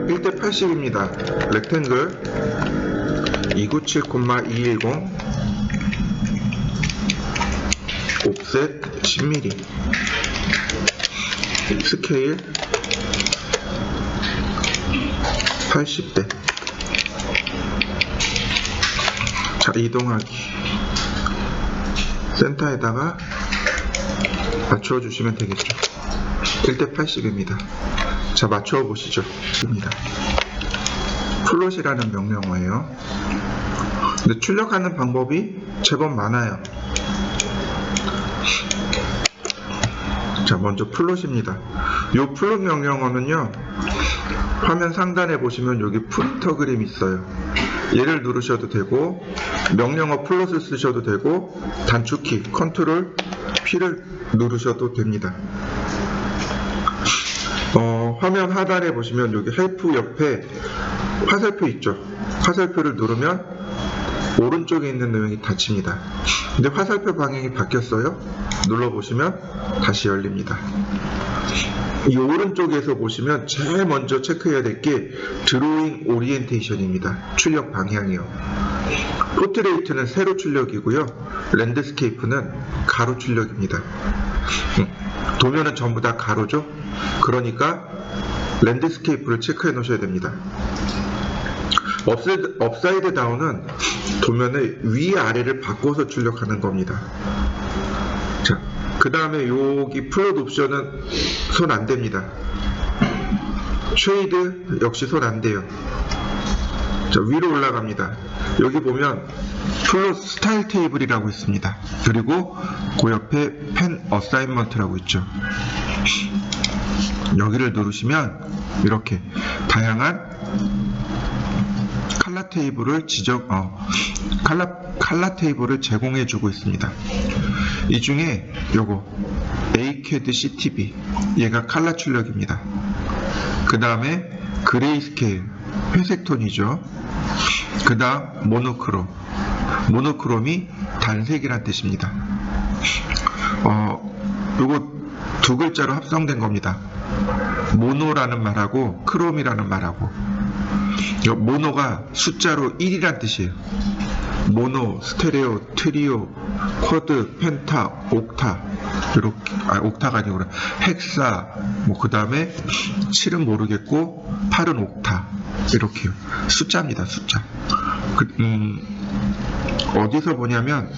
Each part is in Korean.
1:80입니다. 렉탱글 297,210 옵셋 10mm 스케일 80대. 자, 이동하기 센터에다가 맞춰 주시면 되겠죠. 1:80입니다. 자, 맞춰 보시죠. 입니다. 플롯이라는 명령어예요. 근데 출력하는 방법이 제법 많아요. 자, 먼저 플롯입니다. 이 플롯 명령어는요, 화면 상단에 보시면 여기 프린터 그림 있어요. 얘를 누르셔도 되고, 명령어 플롯을 쓰셔도 되고, 단축키 컨트롤 P를 누르셔도 됩니다. 화면 하단에 보시면 여기 헬프 옆에 화살표 있죠. 화살표를 누르면 오른쪽에 있는 내용이 닫힙니다. 근데 화살표 방향이 바뀌었어요. 눌러보시면 다시 열립니다. 이 오른쪽에서 보시면 제일 먼저 체크해야 될 게 드로잉 오리엔테이션입니다. 출력 방향이요. 포트레이트는 세로 출력이고요. 랜드스케이프는 가로 출력입니다. 도면은 전부 다 가로죠. 그러니까 랜드스케이프를 체크해 놓으셔야 됩니다. 업사이드 다운은 도면의 위아래를 바꿔서 출력하는 겁니다. 자, 그 다음에 여기 플롯 옵션은 손 안 됩니다. 쉐이드 역시 손 안 돼요. 자, 위로 올라갑니다. 여기 보면 플롯 스타일 테이블이라고 있습니다. 그리고 그 옆에 펜 어사인먼트라고 있죠. 여기를 누르시면 이렇게 다양한 칼라 테이블을 칼라 테이블을 제공해 주고 있습니다. 이 중에 요거 ACAD CTB 얘가 칼라 출력입니다. 그 다음에 그레이스케일 회색 톤이죠. 그 다음 모노크롬, 모노크롬이 단색이란 뜻입니다. 요거 두 글자로 합성된 겁니다. 모노라는 말하고 크롬이라는 말하고. 모노가 숫자로 1이란 뜻이에요. 모노, 스테레오, 트리오, 쿼드, 펜타, 옥타, 이렇게, 옥타가 아니구나. 헥사, 그 다음에 7은 모르겠고 8은 옥타, 이렇게요. 숫자입니다, 숫자. 어디서 보냐면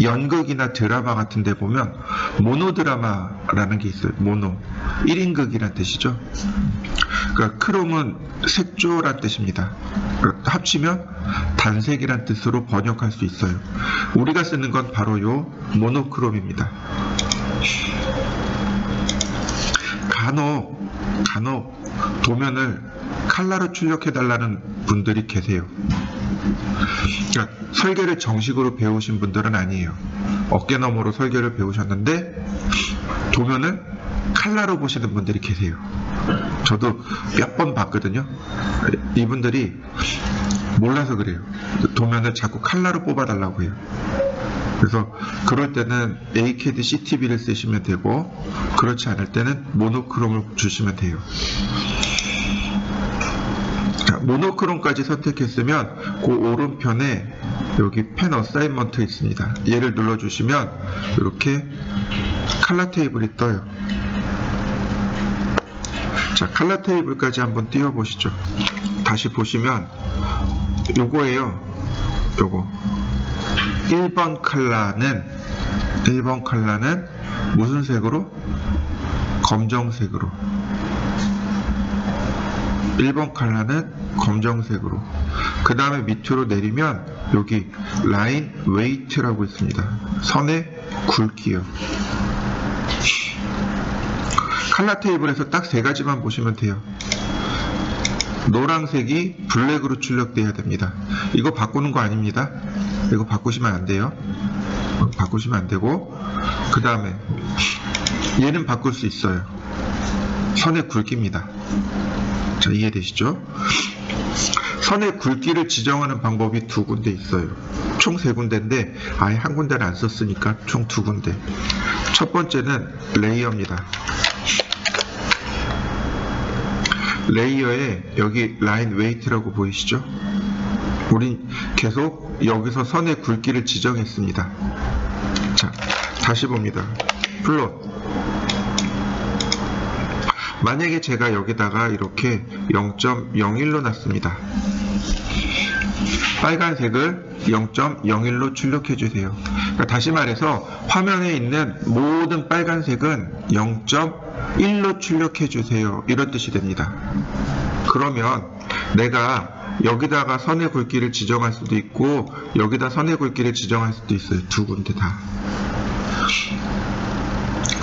연극이나 드라마 같은 데 보면 모노드라마라는 게 있어요. 모노 1인극이란 뜻이죠. 그러니까 크롬은 색조란 뜻입니다. 합치면 단색이란 뜻으로 번역할 수 있어요. 우리가 쓰는 건 바로 요 모노크롬입니다. 간혹 도면을 칼라로 출력해 달라는 분들이 계세요. 그러니까 설계를 정식으로 배우신 분들은 아니에요. 어깨너머로 설계를 배우셨는데 도면을 칼라로 보시는 분들이 계세요. 저도 몇 번 봤거든요. 이분들이 몰라서 그래요. 도면을 자꾸 칼라로 뽑아달라고 해요. 그래서 그럴 때는 ACAD CTB를 쓰시면 되고, 그렇지 않을 때는 모노크롬을 주시면 돼요. 자, 모노크롬까지 선택했으면 그 오른편에 여기 펜 어사인먼트 있습니다. 얘를 눌러주시면 이렇게 칼라 테이블이 떠요. 자, 칼라 테이블까지 한번 띄워보시죠. 다시 보시면 요거예요. 요거 1번 칼라는 무슨 색으로? 검정색으로. 1번 칼라는 검정색으로. 그 다음에 밑으로 내리면 여기 라인 웨이트라고 있습니다. 선의 굵기요. 칼라 테이블에서 딱 세 가지만 보시면 돼요. 노란색이 블랙으로 출력돼야 됩니다. 이거 바꾸는 거 아닙니다. 이거 바꾸시면 안 돼요. 바꾸시면 안 되고, 그 다음에 얘는 바꿀 수 있어요. 선의 굵기입니다. 자, 이해되시죠? 선의 굵기를 지정하는 방법이 두 군데 있어요. 총 세 군데인데 아예 한 군데를 안 썼으니까 총 두 군데. 첫 번째는 레이어입니다. 레이어에 여기 라인 웨이트라고 보이시죠? 우린 계속 여기서 선의 굵기를 지정했습니다. 자, 다시 봅니다. 플롯. 만약에 제가 여기다가 이렇게 0.01로 놨습니다. 빨간색을 0.01로 출력해 주세요. 그러니까 다시 말해서 화면에 있는 모든 빨간색은 0.1로 출력해 주세요. 이런 뜻이 됩니다. 그러면 내가 여기다가 선의 굵기를 지정할 수도 있고 여기다 선의 굵기를 지정할 수도 있어요. 두 군데 다.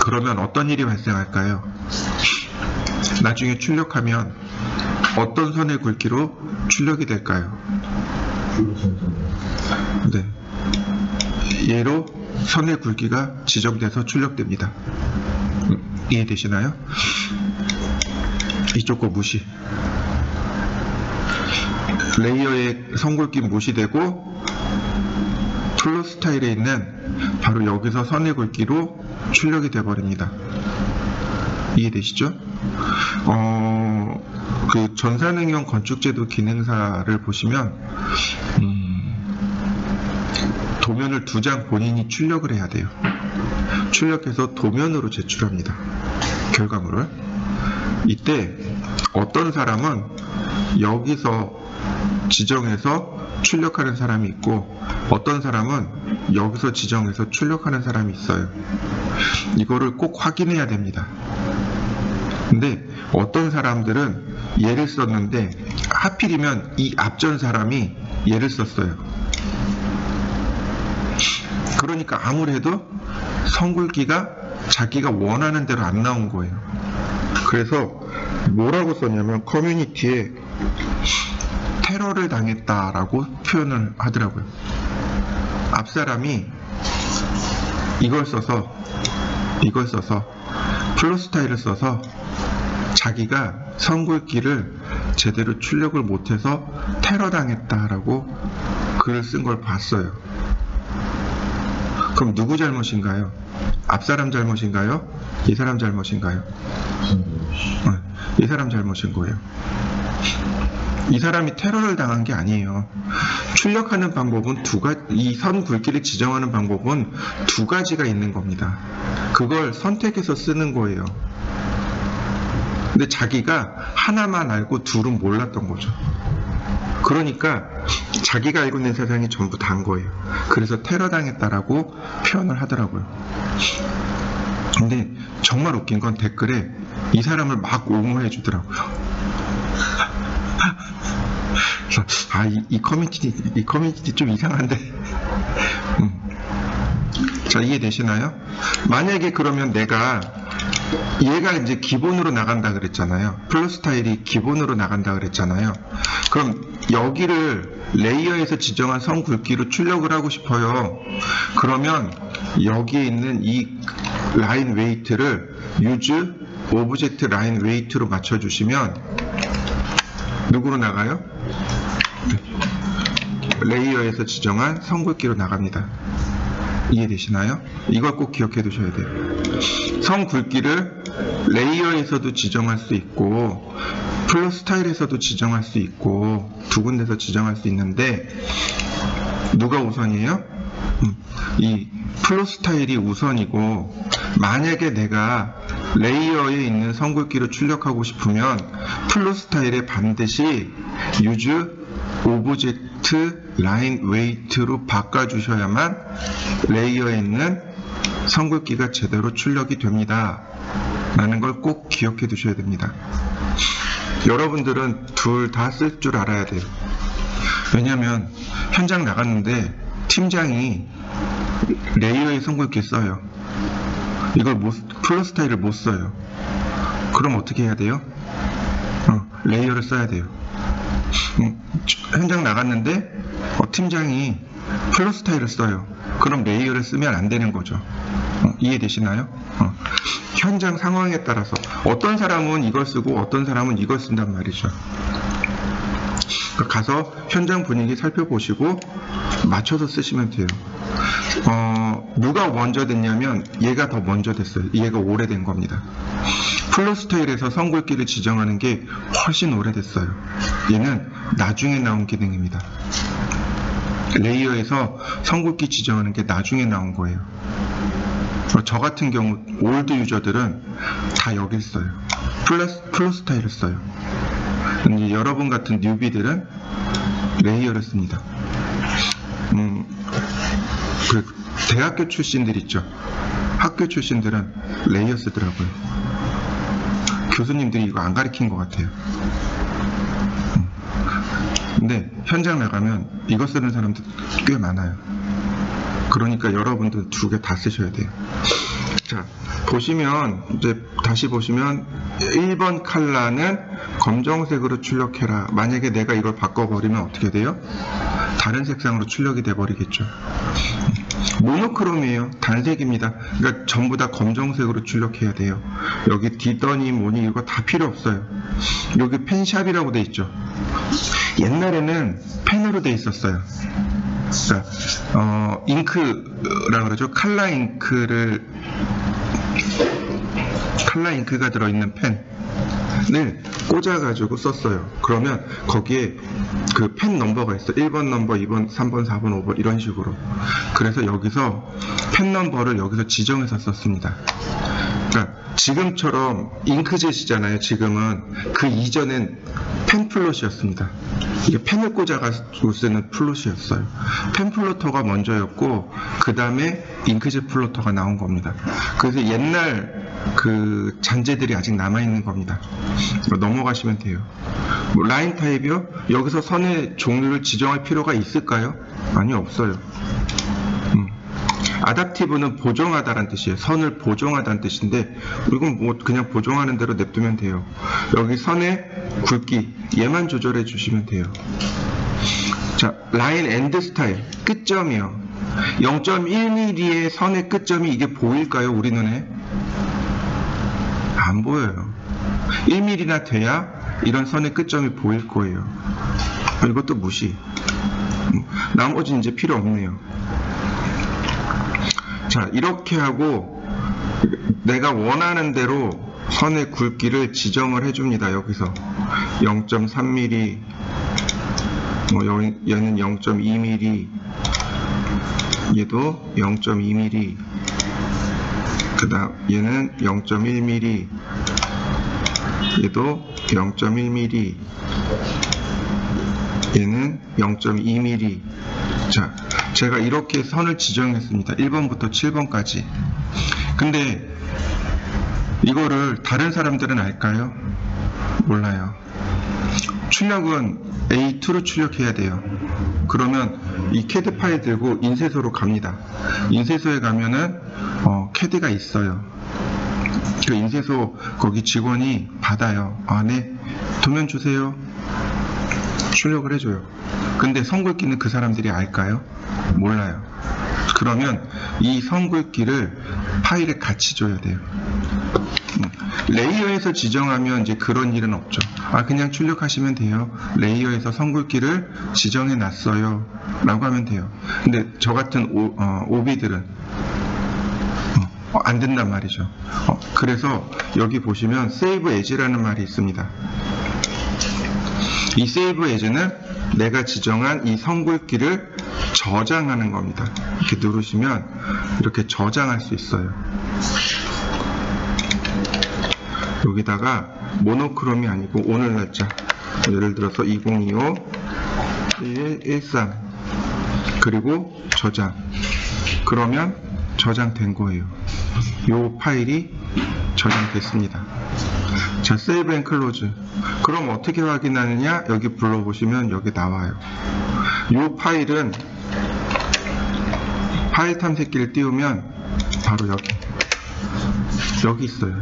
그러면 어떤 일이 발생할까요? 나중에 출력하면 어떤 선의 굵기로 출력이 될까요? 네, 얘로 선의 굵기가 지정돼서 출력됩니다. 이해되시나요? 이쪽 거 무시. 레이어의 선 굵기 무시되고 플롯 스타일에 있는 바로 여기서 선의 굵기로 출력이 되어버립니다. 이해되시죠? 그 전산응용 건축제도 기능사를 보시면 도면을 2장 본인이 출력을 해야 돼요. 출력해서 도면으로 제출합니다. 결과물을. 이때 어떤 사람은 여기서 지정해서 출력하는 사람이 있고 어떤 사람은 여기서 지정해서 출력하는 사람이 있어요. 이거를 꼭 확인해야 됩니다. 근데 어떤 사람들은 얘를 썼는데 하필이면 이 앞전 사람이 얘를 썼어요. 그러니까 아무래도 선 굵기가 자기가 원하는 대로 안 나온 거예요. 그래서 뭐라고 썼냐면 커뮤니티에 테러를 당했다라고 표현을 하더라고요. 앞 사람이 이걸 써서 플롯 스타일을 써서 자기가 선 굵기를 제대로 출력을 못해서 테러 당했다라고 글을 쓴 걸 봤어요. 그럼 누구 잘못인가요? 앞 사람 잘못인가요? 이 사람 잘못인가요? 이 사람 잘못인 거예요. 이 사람이 테러를 당한 게 아니에요. 출력하는 방법은 이 선 굵기를 지정하는 방법은 2가지가 있는 겁니다. 그걸 선택해서 쓰는 거예요. 근데 자기가 하나만 알고 둘은 몰랐던 거죠. 그러니까 자기가 알고 있는 세상이 전부 다인 거예요. 그래서 테러 당했다라고 표현을 하더라고요. 근데 정말 웃긴 건 댓글에 이 사람을 막 옹호해 주더라고요. 이 커뮤니티 좀 이상한데. 자, 이해되시나요? 만약에 그러면 내가 얘가 이제 기본으로 나간다 그랬잖아요. 플롯 스타일이 기본으로 나간다 그랬잖아요. 그럼 여기를 레이어에서 지정한 선 굵기로 출력을 하고 싶어요. 그러면 여기에 있는 이 라인 웨이트를 use 오브젝트 라인 웨이트로 맞춰주시면 누구로 나가요? 레이어에서 지정한 선 굵기로 나갑니다. 이해되시나요? 이걸 꼭 기억해 두셔야 돼요. 선 굵기를 레이어에서도 지정할 수 있고 플롯 스타일에서도 지정할 수 있고 두 군데서 지정할 수 있는데 누가 우선이에요? 이 플롯 스타일이 우선이고 만약에 내가 레이어에 있는 선 굵기로 출력하고 싶으면 플롯 스타일에 반드시 use 오브젝트 라인 웨이트로 바꿔주셔야만 레이어에 있는 선 굵기가 제대로 출력이 됩니다. 라는 걸 꼭 기억해 두셔야 됩니다. 여러분들은 둘 다 쓸 줄 알아야 돼요. 왜냐면 현장 나갔는데 팀장이 레이어의 선 굵기 써요. 이걸 플롯 스타일을 못 써요. 그럼 어떻게 해야 돼요? 레이어를 써야 돼요. 현장 나갔는데 팀장이 플롯 스타일을 써요. 그럼 레이어를 쓰면 안 되는 거죠. 이해되시나요? 현장 상황에 따라서 어떤 사람은 이걸 쓰고 어떤 사람은 이걸 쓴단 말이죠. 가서 현장 분위기 살펴보시고 맞춰서 쓰시면 돼요. 누가 먼저 됐냐면 얘가 더 먼저 됐어요. 얘가 오래된 겁니다. 플로 스타일에서 선굵기를 지정하는 게 훨씬 오래됐어요. 얘는 나중에 나온 기능입니다. 레이어에서 선굵기 지정하는 게 나중에 나온 거예요. 저 같은 경우 올드 유저들은 다 여길 써요. 플로 스타일을 써요. 이제 여러분 같은 뉴비들은 레이어를 씁니다. 그 대학교 출신들 있죠. 학교 출신들은 레이어 쓰더라고요. 교수님들이 이거 안 가르친 것 같아요. 근데 현장 나가면 이거 쓰는 사람들 꽤 많아요. 그러니까 여러분들 두 개 다 쓰셔야 돼요. 자, 보시면 이제 다시 보시면 1번 컬러는 검정색으로 출력해라. 만약에 내가 이걸 바꿔버리면 어떻게 돼요? 다른 색상으로 출력이 돼버리겠죠. 모노크롬이에요. 단색입니다. 그러니까 전부 다 검정색으로 출력해야 돼요. 여기 디더니 뭐니 이거 다 필요 없어요. 여기 펜샵이라고 돼 있죠. 옛날에는 펜으로 돼 있었어요. 그러니까 잉크라 그러죠. 칼라 잉크가 들어있는 펜을 꽂아가지고 썼어요. 그러면 거기에 그 펜 넘버가 있어. 1번 넘버, 2번, 3번, 4번, 5번 이런 식으로. 그래서 여기서 펜 넘버를 여기서 지정해서 썼습니다. 그러니까 지금처럼 잉크젯이잖아요. 지금은 그 이전엔 펜 플롯이었습니다. 이게 펜을 꽂아가지고 쓰는 플롯이었어요. 펜 플로터가 먼저였고 그 다음에 잉크젯 플로터가 나온 겁니다. 그래서 옛날 그 잔재들이 아직 남아있는 겁니다. 넘어가시면 돼요. 뭐 라인 타입이요? 여기서 선의 종류를 지정할 필요가 있을까요? 아니, 없어요. 아답티브는 보정하다라는 뜻이에요. 선을 보정하다는 뜻인데 이건 뭐 그냥 보정하는 대로 냅두면 돼요. 여기 선의 굵기 얘만 조절해 주시면 돼요. 자, 라인 엔드 스타일 끝점이요. 0.1mm의 선의 끝점이 이게 보일까요? 우리 눈에? 안 보여요. 1mm나 돼야 이런 선의 끝점이 보일 거예요. 이것도 무시. 나머지 이제 필요 없네요. 자, 이렇게 하고 내가 원하는 대로 선의 굵기를 지정을 해줍니다. 여기서 0.3mm, 얘는 0.2mm, 얘도 0.2mm, 그 다음 얘는 0.1mm, 얘도 0.1mm, 얘는 0.2mm. 자, 제가 이렇게 선을 지정했습니다. 1번부터 7번까지. 근데 이거를 다른 사람들은 알까요? 몰라요. 출력은 A2로 출력해야 돼요. 그러면 이 CAD 파일 들고 인쇄소로 갑니다. 인쇄소에 가면은 CAD가 있어요. 그 인쇄소 거기 직원이 받아요. 아, 네, 도면 주세요. 출력을 해줘요. 근데 선굵기는 그 사람들이 알까요? 몰라요. 그러면 이 선굵기를 파일에 같이 줘야 돼요. 레이어에서 지정하면 이제 그런 일은 없죠. 아, 그냥 출력하시면 돼요. 레이어에서 선굵기를 지정해 놨어요 라고 하면 돼요. 근데 저 같은 오비들은 안 된단 말이죠. 그래서 여기 보시면 save as라는 말이 있습니다. 이 save as는 내가 지정한 이 선굵기를 저장하는 겁니다. 이렇게 누르시면 이렇게 저장할 수 있어요. 여기다가 모노크롬이 아니고 오늘 날짜, 예를 들어서 2025 1113 그리고 저장. 그러면 저장된 거예요. 이 파일이 저장됐습니다. 자, 세이브 앤 클로즈. 그럼 어떻게 확인하느냐? 여기 불러보시면 여기 나와요. 이 파일은 파일 탐색기를 띄우면 바로 여기 있어요.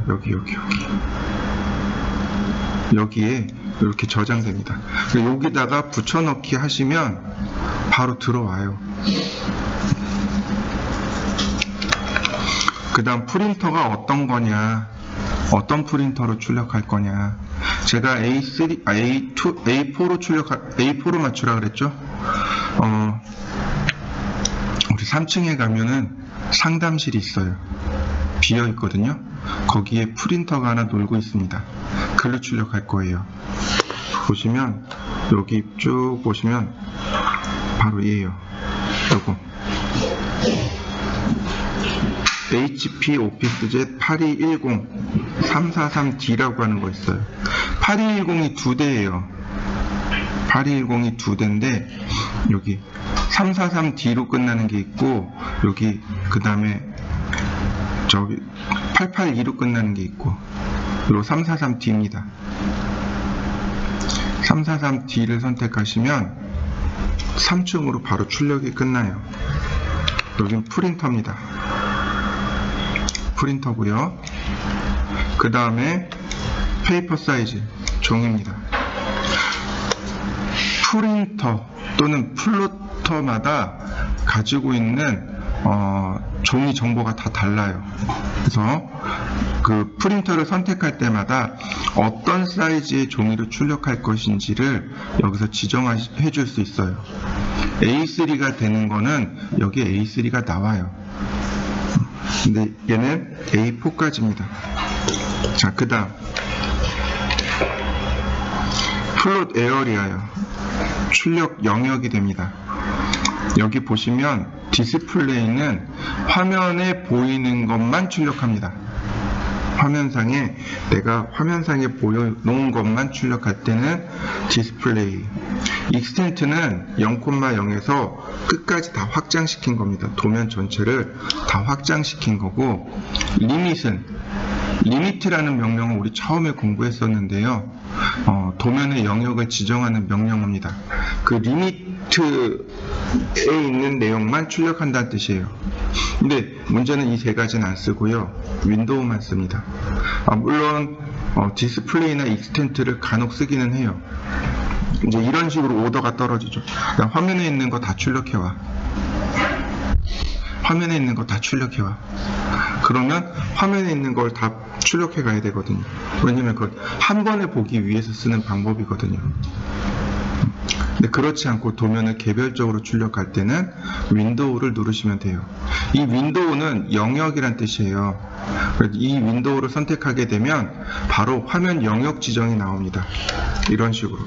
여기에 이렇게 저장됩니다. 여기다가 붙여넣기 하시면 바로 들어와요. 그 다음 프린터가 어떤 거냐, 어떤 프린터로 출력할 거냐. 제가 A4로 맞추라 그랬죠. 우리 3층에 가면은 상담실이 있어요. 비어 있거든요. 거기에 프린터가 하나 놀고 있습니다. 글로 출력할 거예요. 보시면 여기 쭉 보시면 바로 얘예요. 요거 HP 오피스젯 8210 343D라고 하는 거 있어요. 8210이 두 대예요. 8210이 두 대인데 여기 343D로 끝나는 게 있고 여기 그 다음에 저기 882로 끝나는 게 있고 요 343D입니다. 343D를 선택하시면 3층으로 바로 출력이 끝나요. 여긴 프린터입니다. 프린터고요. 그 다음에 페이퍼 사이즈 종이입니다. 프린터 또는 플로터마다 가지고 있는 종이 정보가 다 달라요. 그래서 그 프린터를 선택할 때마다 어떤 사이즈의 종이를 출력할 것인지를 여기서 지정해 줄 수 있어요. A3가 되는 거는 여기에 A3가 나와요. 근데 얘는 A4까지입니다. 자, 그 다음 플롯 에어리아요. 출력 영역이 됩니다. 여기 보시면 디스플레이는 화면에 보이는 것만 출력합니다. 화면상에 내가 화면상에 보여놓은 것만 출력할 때는 디스플레이. 익스텐트는 0,0에서 끝까지 다 확장시킨 겁니다. 도면 전체를 다 확장시킨 거고, 리미트라는 명령을 우리 처음에 공부했었는데요. 도면의 영역을 지정하는 명령어입니다. 그 리미트에 있는 내용만 출력한다는 뜻이에요. 근데 문제는 이 세 가지는 안 쓰고요. 윈도우만 씁니다. 물론 디스플레이나 익스텐트를 간혹 쓰기는 해요. 이제 이런 식으로 오더가 떨어지죠. 그냥 화면에 있는 거 다 출력해와. 화면에 있는 거 다 출력해와. 그러면 화면에 있는 걸 다 출력해 가야 되거든요. 왜냐면 그걸 한 번에 보기 위해서 쓰는 방법이거든요. 근데 그렇지 않고 도면을 개별적으로 출력할 때는 윈도우를 누르시면 돼요. 이 윈도우는 영역이란 뜻이에요. 이 윈도우를 선택하게 되면 바로 화면 영역 지정이 나옵니다. 이런 식으로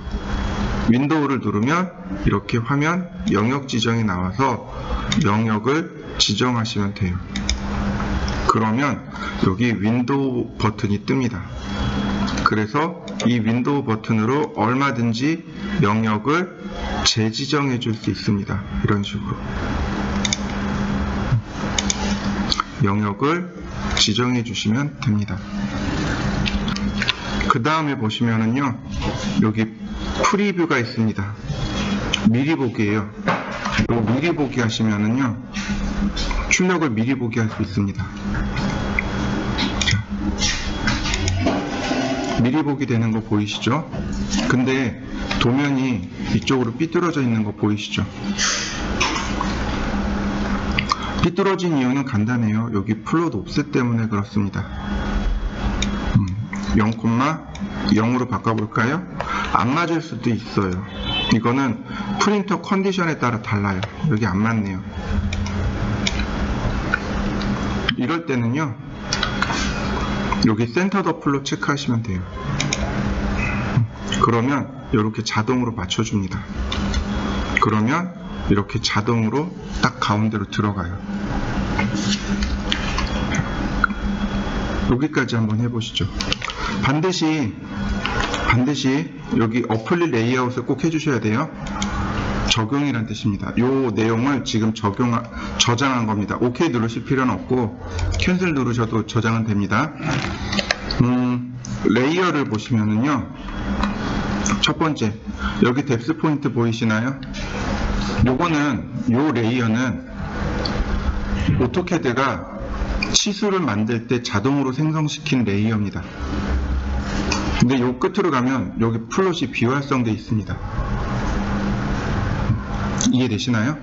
윈도우를 누르면 이렇게 화면 영역 지정이 나와서 영역을 지정하시면 돼요. 그러면 여기 윈도우 버튼이 뜹니다. 그래서 이 윈도우 버튼으로 얼마든지 영역을 재지정해 줄 수 있습니다. 이런 식으로 영역을 지정해 주시면 됩니다. 그 다음에 보시면은요, 여기 프리뷰가 있습니다. 미리 보기예요. 요 미리 보기 하시면은요, 출력을 미리 보기 할 수 있습니다. 미리 보기 되는 거 보이시죠? 근데 도면이 이쪽으로 삐뚤어져 있는 거 보이시죠? 삐뚤어진 이유는 간단해요. 여기 플롯 옵셋 때문에 그렇습니다. 0,0으로 바꿔볼까요? 안 맞을 수도 있어요. 이거는 프린터 컨디션에 따라 달라요. 여기 안 맞네요. 이럴 때는요, 여기 센터 더플로 체크하시면 돼요. 그러면 이렇게 자동으로 맞춰줍니다. 그러면 이렇게 자동으로 딱 가운데로 들어가요. 여기까지 한번 해보시죠. 반드시 여기 어플리 레이아웃을 꼭 해주셔야 돼요. 적용이란 뜻입니다. 이 내용을 지금 저장한 겁니다. OK 누르실 필요는 없고 캔슬 누르셔도 저장은 됩니다. 레이어를 보시면은요, 첫 번째 여기 뎁스 포인트 보이시나요? 요 레이어는 오토캐드가 치수를 만들 때 자동으로 생성시킨 레이어입니다. 근데 요 끝으로 가면 여기 플롯이 비활성되어 있습니다. 이해되시나요?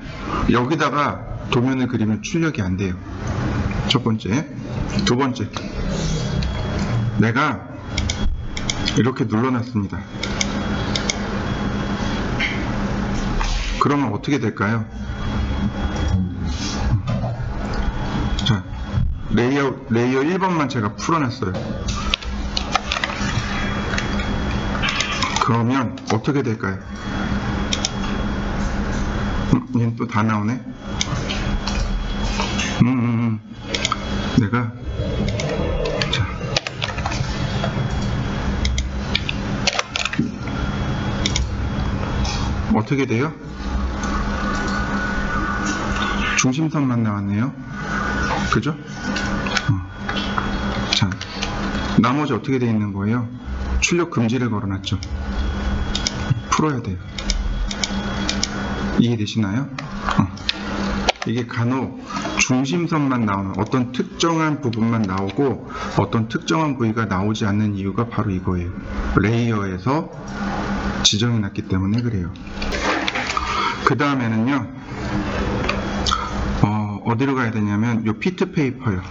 여기다가 도면을 그리면 출력이 안 돼요. 첫 번째. 두 번째, 내가 이렇게 눌러놨습니다. 그러면 어떻게 될까요? 레이어 1번만 제가 풀어놨어요. 그러면 어떻게 될까요? 얘는 또 다 나오네. 내가 자 어떻게 돼요? 중심선만 나왔네요. 그죠? 자, 나머지 어떻게 돼 있는 거예요? 출력 금지를 걸어놨죠. 풀어야 돼요. 이해되시나요? 이게 간혹 중심선만 나오는 어떤 특정한 부분만 나오고 어떤 특정한 부위가 나오지 않는 이유가 바로 이거예요. 레이어에서 지정해 놨기 때문에 그래요. 그 다음에는요, 어디로 가야 되냐면 요 피트 페이퍼요.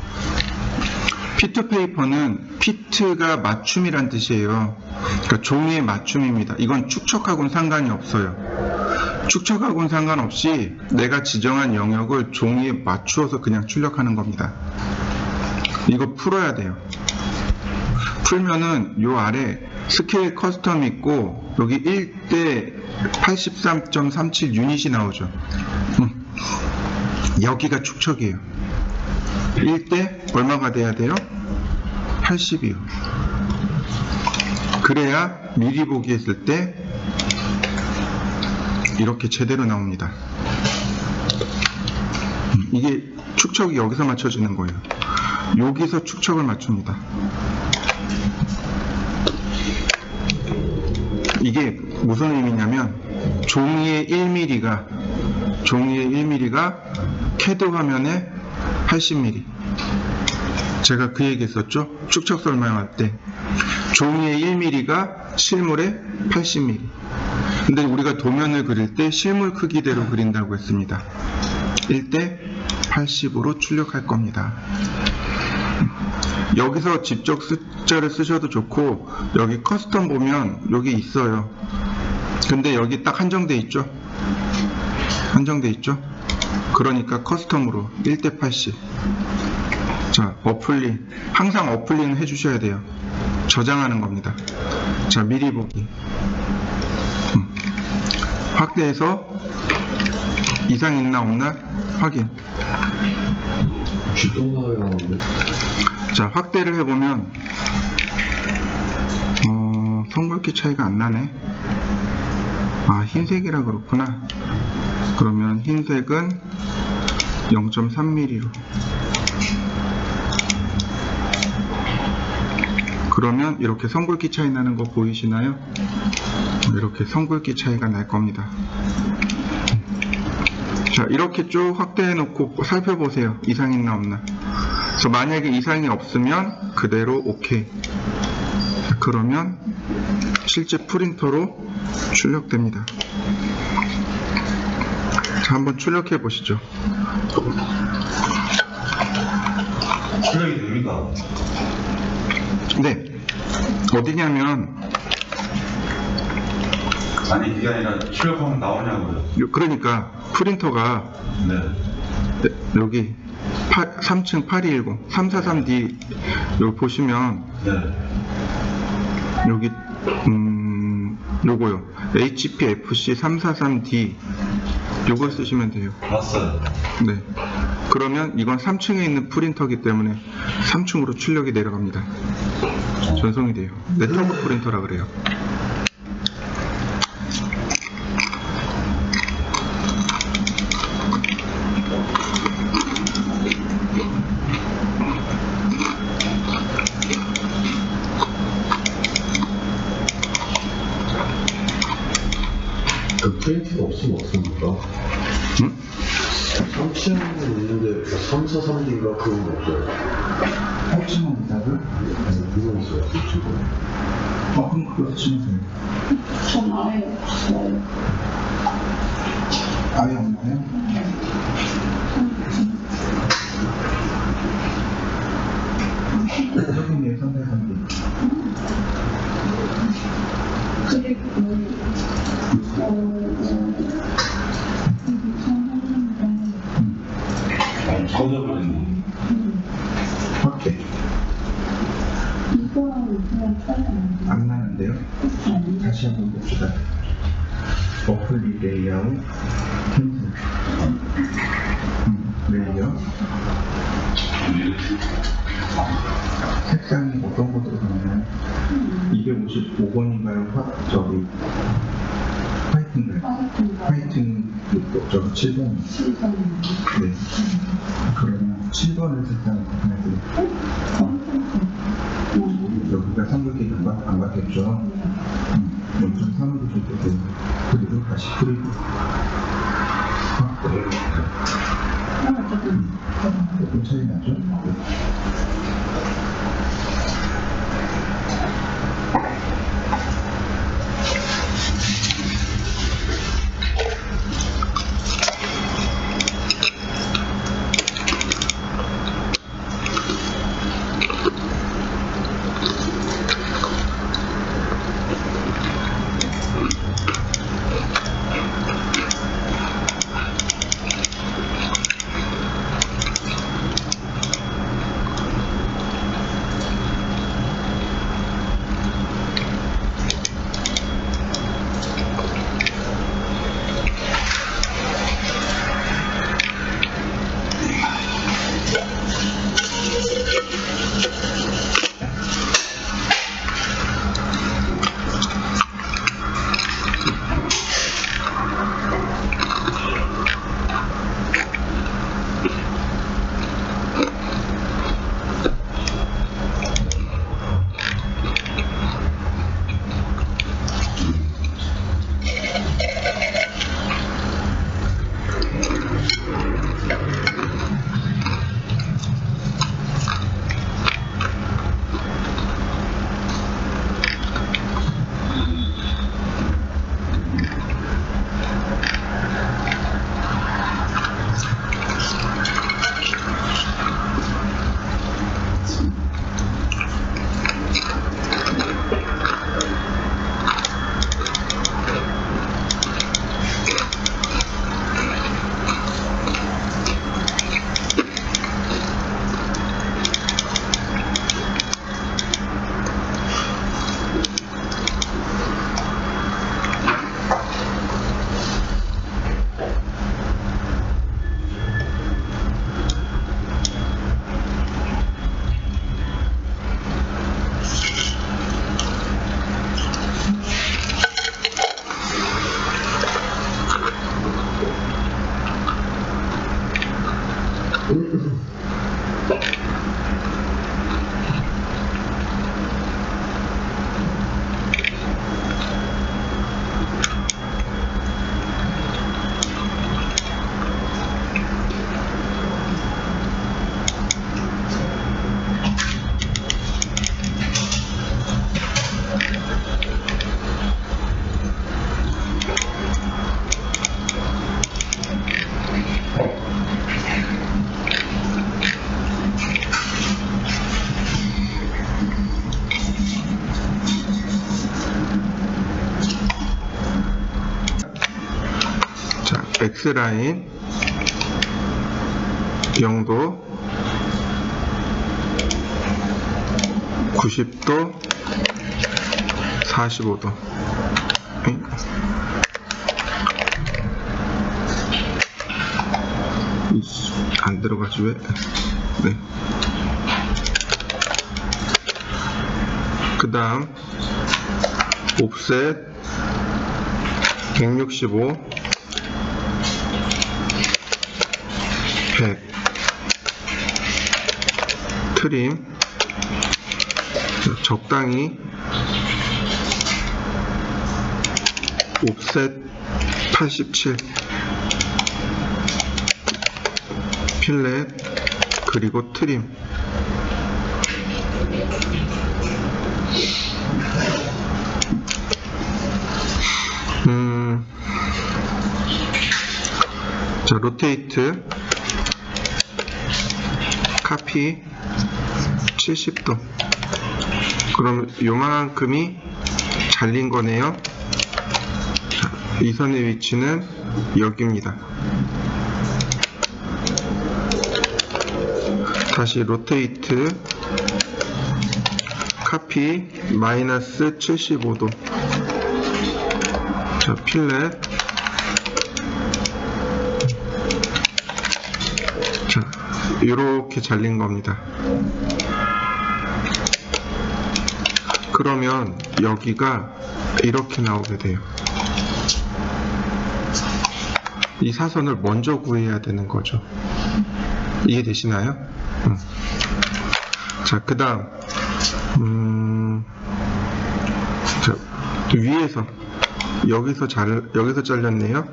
피트 페이퍼는 피트가 맞춤이란 뜻이에요. 그러니까 종이의 맞춤입니다. 이건 축척하고는 상관이 없어요. 축척하고는 상관없이 내가 지정한 영역을 종이에 맞추어서 그냥 출력하는 겁니다. 이거 풀어야 돼요. 풀면은 요 아래 스케일 커스텀 있고 여기 1대 83.37 유닛이 나오죠. 여기가 축척이에요. 1대 얼마가 돼야 돼요? 80이요. 그래야 미리 보기 했을 때 이렇게 제대로 나옵니다. 이게 축척이 여기서 맞춰지는 거예요. 여기서 축척을 맞춥니다. 이게 무슨 의미냐면 종이의 1mm가 CAD 화면에 80mm. 제가 그 얘기 했었죠? 축척 설명할 때 종이의 1mm가 실물의 80mm. 근데 우리가 도면을 그릴 때 실물 크기대로 그린다고 했습니다. 1대 80으로 출력할 겁니다. 여기서 직접 숫자를 쓰셔도 좋고 여기 커스텀 보면 여기 있어요. 근데 여기 딱 한정돼 있죠? 한정돼 있죠? 그러니까 커스텀으로 1대 80. 자, 어플링. 항상 어플링 해주셔야 돼요. 저장하는 겁니다. 자, 미리 보기. 확대해서 이상 있나 없나 확인. 자, 확대를 해보면 성굵기 차이가 안 나네. 아, 흰색이라 그렇구나. 그러면 흰색은 0.3mm로. 그러면 이렇게 성굵기 차이 나는 거 보이시나요? 이렇게 성굵기 차이가 날 겁니다. 자, 이렇게 쭉 확대해 놓고 살펴보세요. 이상 있나 없나. 그래서 만약에 이상이 없으면 그대로 OK. 자, 그러면 실제 프린터로 출력됩니다. 자, 한번 출력해 보시죠. 출력이 됩니까? 네. 어디냐면 아니 그게 아니라 출력하면 나오냐고요. 그러니까 프린터가 네. 여기 3층 8210 343D 여기 보시면 네. 여기 요거요. HPFC 343D 요걸 쓰시면 돼요. 봤어요. 네. 그러면 이건 3층에 있는 프린터이기 때문에 3층으로 출력이 내려갑니다. 전송이 돼요. 네트워크 프린터라 그래요. 그 프린트가 없으면 어떻습니까? 응? 3층은 있는데 343D가 그건 없어요. 8층은 있다고요? 아니, 그건 있어요. 3층은. 그럼 그거 쓰시면 돼요. 전 아예 없어요. 아예 없나요? 여기는 343D. 그리고 아니 젖어버렸네. 어플리 레이아웃 캔슬. 레이어. 색상이 어떤 거 들어가냐면 255번인가요? 저기 화이트인가요? 화이트는 저기 7번. 7번. 네. 그러면 7번을 색상을 바꿔야지. 여기가 삼각기 안 맞겠죠? 0.3으로 줄 거고, 그리고 다시 뿌리고. 조금 차이 나죠? X라인 0도 90도 45도 안 들어가지 왜? 네. 그 다음 옵셋 165 100 트림 적당히 옵셋 87 필렛 그리고 트림 자 로테이트 카피 70도 그럼 요만큼이 잘린 거네요. 자, 이 선의 위치는 여기입니다. 다시 로테이트 카피 마이너스 75도 자 필렛 이렇게 잘린 겁니다. 그러면 여기가 이렇게 나오게 돼요. 이 사선을 먼저 구해야 되는 거죠. 이해되시나요? 자, 그 다음 자, 위에서 여기서 잘렸네요.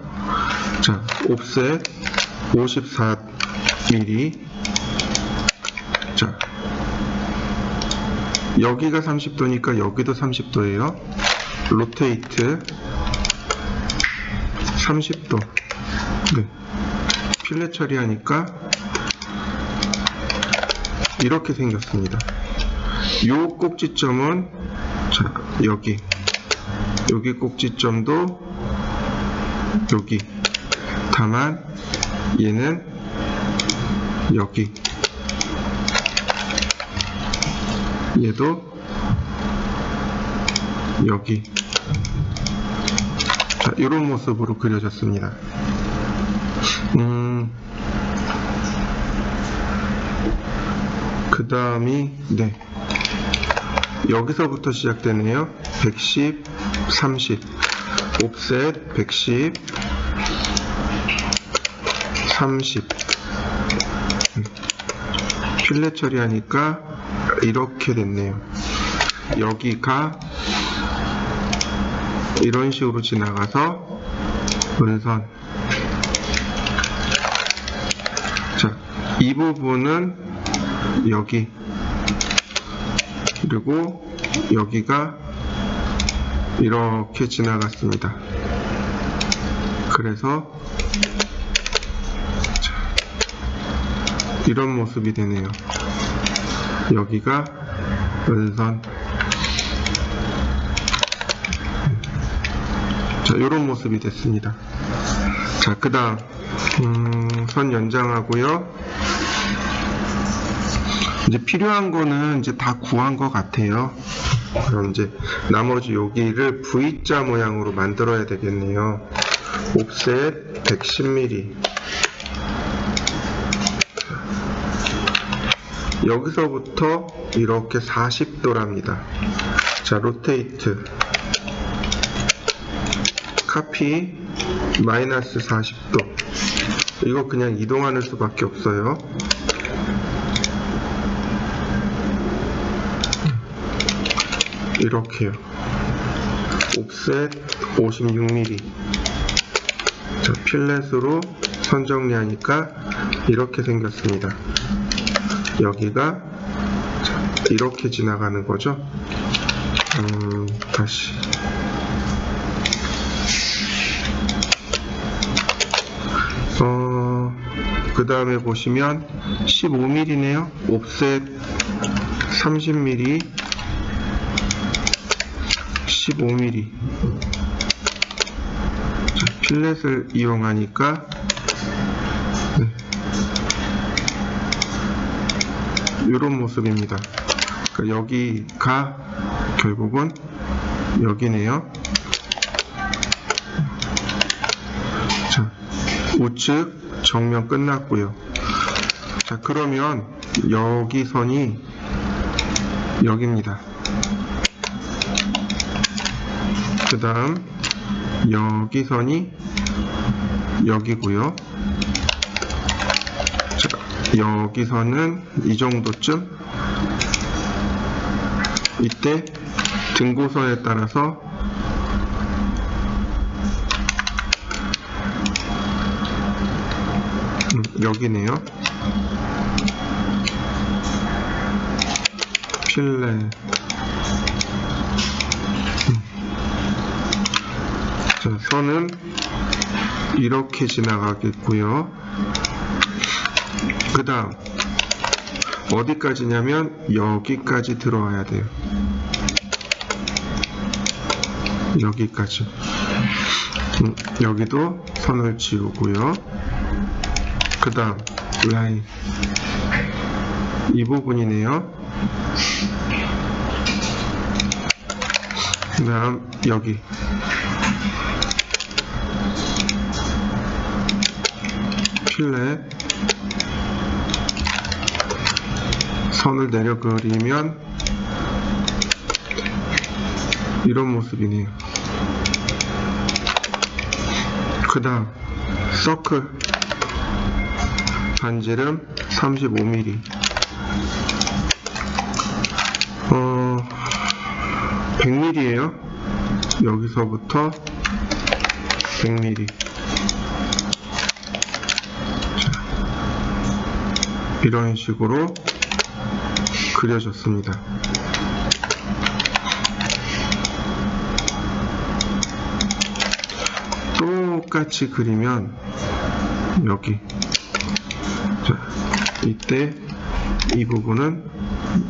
자, 옵셋 54mm. 자, 여기가 30도니까 여기도 30도예요. 로테이트 30도. 네. 필렛 처리하니까 이렇게 생겼습니다. 요 꼭지점은 자, 여기 꼭지점도 여기. 다만 얘는 여기. 얘도 여기. 자, 이런 모습으로 그려졌습니다. 그 다음이 네, 여기서부터 시작되네요. 110, 30 옵셋 110, 30 필렛 처리하니까 이렇게 됐네요. 여기가 이런 식으로 지나가서 은선. 자, 이 부분은 여기, 그리고 여기가 이렇게 지나갔습니다. 그래서 자, 이런 모습이 되네요. 여기가 은선. 자, 이런 모습이 됐습니다. 자, 그 다음 선 연장하고요. 이제 필요한 거는 이제 다 구한 것 같아요. 그럼 이제 나머지 여기를 V자 모양으로 만들어야 되겠네요. 옵셋 110mm. 여기서부터 이렇게 40도랍니다. 자, 로테이트 카피 마이너스 40도. 이거 그냥 이동하는 수밖에 없어요. 이렇게요. 옵셋 56mm. 자, 필렛으로 선 정리하니까 이렇게 생겼습니다. 여기가 자, 이렇게 지나가는 거죠. 다시 그 다음에 보시면 15mm네요. 옵셋 30mm, 15mm. 자, 필렛을 이용하니까 네, 이런 모습입니다. 그러니까 여기가 결국은 여기네요. 자, 우측 정면 끝났고요. 자, 그러면 여기 선이 여기입니다. 그 다음 여기 선이 여기고요. 자, 여기 선은 이 정도쯤. 이때 등고선에 따라서 여기네요. 필렛. 자, 선은 이렇게 지나가겠고요. 그 다음 어디까지냐면 여기까지 들어와야 돼요. 여기까지. 여기도 선을 지우고요. 그 다음 라인 이 부분이네요. 그 다음 여기 필렛. 선을 내려 그리면 이런 모습이네요. 그 다음 서클 반지름 35mm 100mm예요. 여기서부터 100mm. 이런 식으로 그려졌습니다. 똑같이 그리면 여기, 자, 이때 이 부분은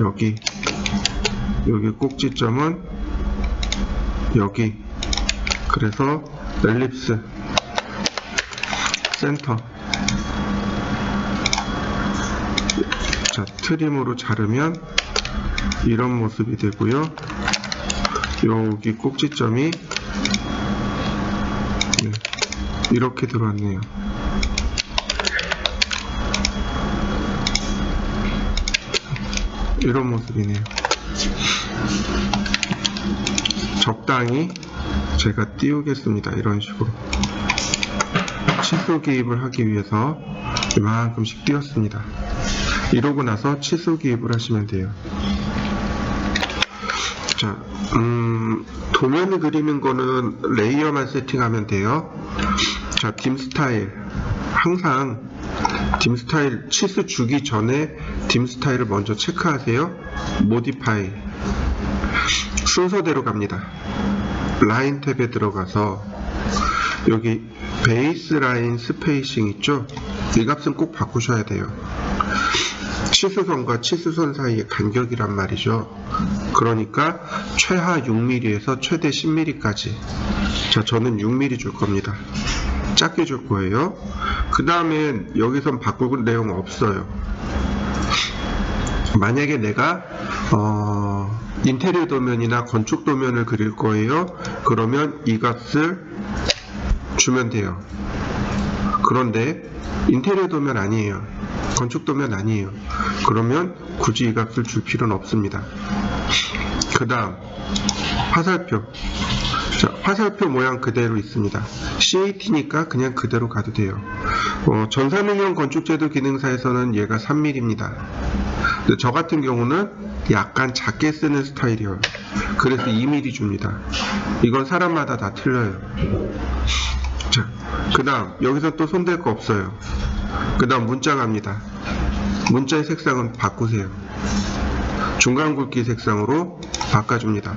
여기 꼭지점은 여기, 그래서 엘립스 센터. 자, 트림으로 자르면 이런 모습이 되고요. 여기 꼭지점이 이렇게 들어왔네요. 이런 모습이네요. 적당히 제가 띄우겠습니다. 이런 식으로 치수 기입을 하기 위해서 이만큼씩 띄웠습니다. 이러고 나서 치수 기입을 하시면 돼요. 자, 도면을 그리는 거는 레이어만 세팅하면 돼요. 자, 딤 스타일. 항상 딤 스타일 치수 주기 전에 딤 스타일을 먼저 체크하세요. 모디파이. 순서대로 갑니다. 라인 탭에 들어가서 여기 베이스 라인 스페이싱 있죠? 이 값은 꼭 바꾸셔야 돼요. 치수선과 치수선 사이의 간격이란 말이죠. 그러니까 최하 6mm에서 최대 10mm까지. 자, 저는 6mm 줄 겁니다. 작게 줄 거예요. 그 다음엔 여기선 바꿀 내용 없어요. 만약에 내가 인테리어 도면이나 건축 도면을 그릴 거예요. 그러면 이 값을 주면 돼요. 그런데 인테리어 도면 아니에요. 건축 도면 아니에요. 그러면 굳이 이 값을 줄 필요는 없습니다. 그 다음 화살표. 자, 화살표 모양 그대로 있습니다. CAT니까 그냥 그대로 가도 돼요. 전산응용 건축제도 기능사에서는 얘가 3mm입니다. 근데 저 같은 경우는 약간 작게 쓰는 스타일이에요. 그래서 2mm 줍니다. 이건 사람마다 다 틀려요. 자, 그 다음 여기서 또 손댈 거 없어요. 그 다음 문자 갑니다. 문자의 색상은 바꾸세요. 중간 굵기 색상으로 바꿔줍니다.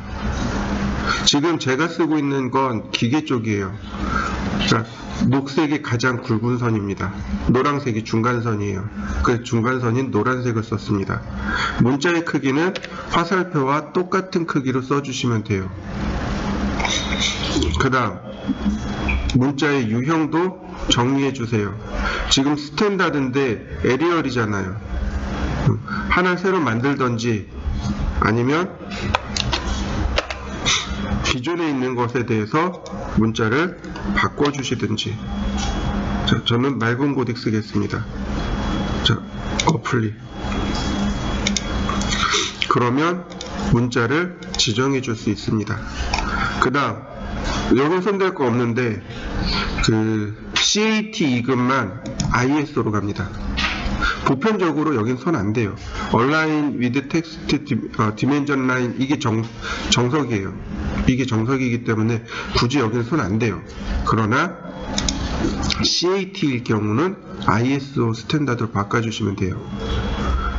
지금 제가 쓰고 있는 건 기계 쪽이에요. 자, 녹색이 가장 굵은 선입니다. 노란색이 중간선이에요. 그 중간선인 노란색을 썼습니다. 문자의 크기는 화살표와 똑같은 크기로 써주시면 돼요. 그 다음 문자의 유형도 정리해 주세요. 지금 스탠다드인데 에리얼이잖아요. 하나 새로 만들던지 아니면 기존에 있는 것에 대해서 문자를 바꿔주시든지. 자, 저는 맑은 고딕 쓰겠습니다. 자, 어플리. 그러면 문자를 지정해 줄 수 있습니다. 그 다음 여기 손댈 거 없는데 그 CAT 이급만 ISO로 갑니다. 보편적으로 여긴 손 안 돼요. 얼라인 위드 텍스트 디멘전 라인, 이게 정석이에요. 이게 정석이기 때문에 굳이 여기는 손 안 돼요. 그러나 CAT일 경우는 ISO 스탠다드로 바꿔주시면 돼요.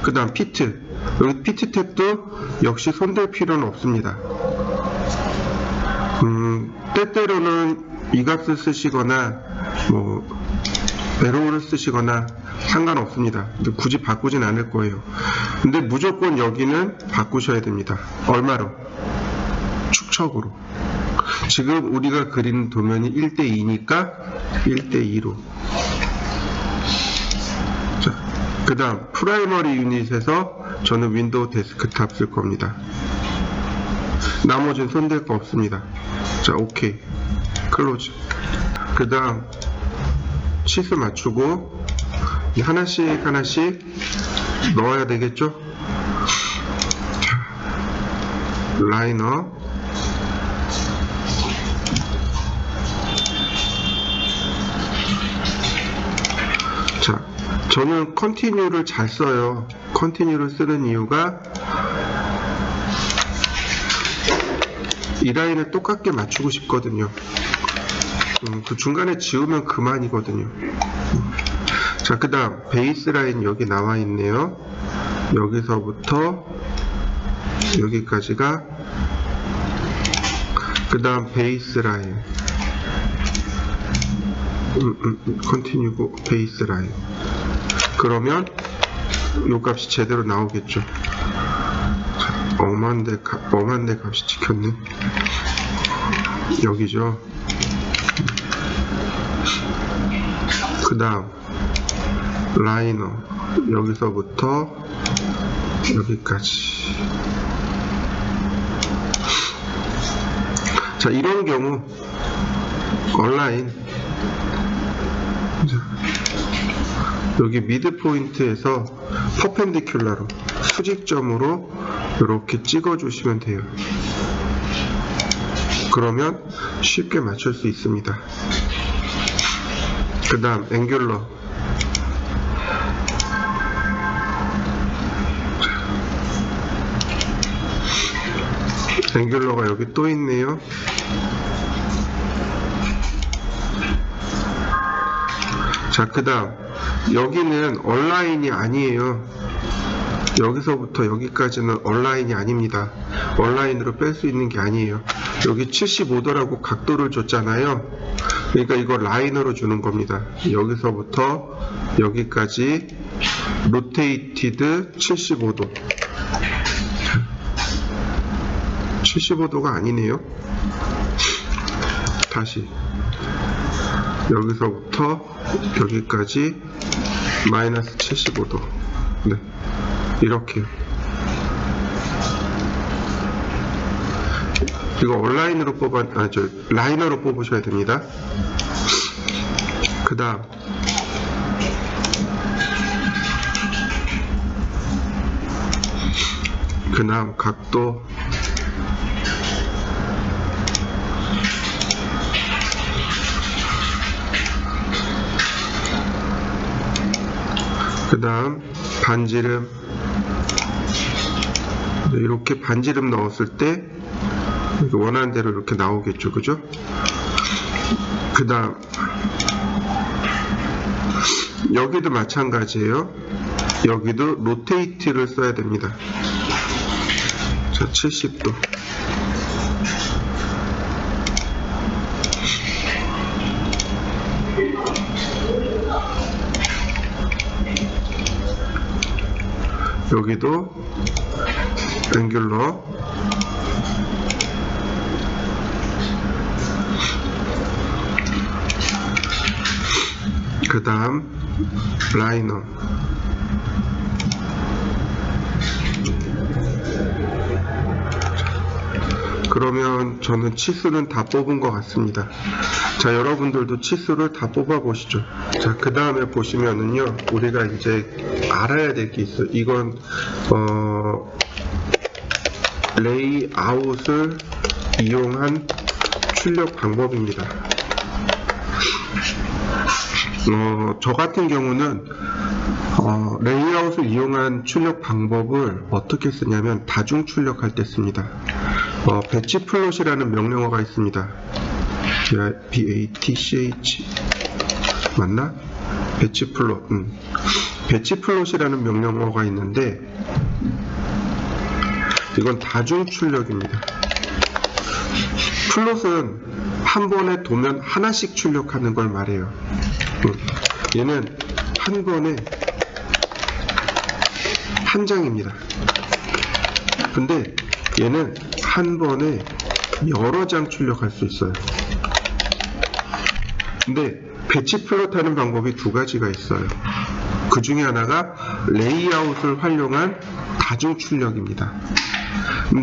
그 다음 피트. 여기 피트 탭도 역시 손댈 필요는 없습니다. 때때로는 이 값을 쓰시거나 에로우를 쓰시거나 상관없습니다. 근데 굳이 바꾸진 않을 거예요. 근데 무조건 여기는 바꾸셔야 됩니다. 얼마로? 축척으로. 지금 우리가 그리는 도면이 1:2니까 1:2로. 자, 그 다음 프라이머리 유닛에서 저는 윈도우 데스크탑 쓸 겁니다. 나머지는 손댈 거 없습니다. 자, 오케이. 클로즈. 그 다음 치수 맞추고 하나씩 넣어야 되겠죠? 라이너, 자, 저는 컨티뉴를 잘 써요. 컨티뉴를 쓰는 이유가 이 라인을 똑같게 맞추고 싶거든요. 그 중간에 지우면 그만이거든요. 자, 그 다음 베이스 라인 여기 나와 있네요. 여기서부터 여기까지가 그 다음 베이스 라인, 컨티뉴고 베이스 라인. 그러면 요 값이 제대로 나오겠죠. 엄한데 값이 찍혔네. 여기죠. 그 다음 라이너, 여기서부터 여기까지. 자, 이런 경우 얼라인, 여기 미드 포인트에서 퍼펜디큘러로 수직점으로 이렇게 찍어 주시면 돼요. 그러면 쉽게 맞출 수 있습니다. 그 다음 앵귤러, 앵귤러가 여기 또 있네요. 자, 그 다음 여기는 얼라인이 아니에요. 여기서부터 여기까지는 얼라인이 아닙니다. 얼라인으로 뺄 수 있는 게 아니에요. 여기 75도라고 각도를 줬잖아요. 그러니까 이거 라인으로 주는 겁니다. 여기서부터 여기까지 로테이티드 75도. 75도가 아니네요. 다시 여기서부터 여기까지 마이너스 75도. 네, 이렇게요. 이거 온라인으로 라이너로 뽑으셔야 됩니다. 그 다음 각도, 그 다음 반지름. 이렇게 반지름 넣었을 때 원하는 대로 이렇게 나오겠죠, 그죠? 그 다음 여기도 마찬가지예요. 여기도 로테이트를 써야 됩니다. 자, 70도. 여기도 앵귤러, 그 다음 라이너. 그러면 저는 치수는 다 뽑은 것 같습니다. 자, 여러분들도 치수를 다 뽑아 보시죠. 자, 그 다음에 보시면은요, 우리가 이제 알아야 될 게 있어요. 이건 레이아웃을 이용한 출력 방법입니다. 저 같은 경우는 레이아웃을 이용한 출력 방법을 어떻게 쓰냐면 다중 출력할 때 씁니다. 배치 플롯이라는 명령어가 있습니다. BATCH 맞나? 배치 플롯. 배치 플롯이라는 명령어가 있는데 이건 다중 출력입니다. 플롯은 한 번에 도면 하나씩 출력하는 걸 말해요. 얘는 한 번에 한 장입니다. 근데 얘는 한 번에 여러 장 출력할 수 있어요. 근데 배치 플롯 하는 방법이 두 가지가 있어요. 그 중에 하나가 레이아웃을 활용한 다중 출력입니다.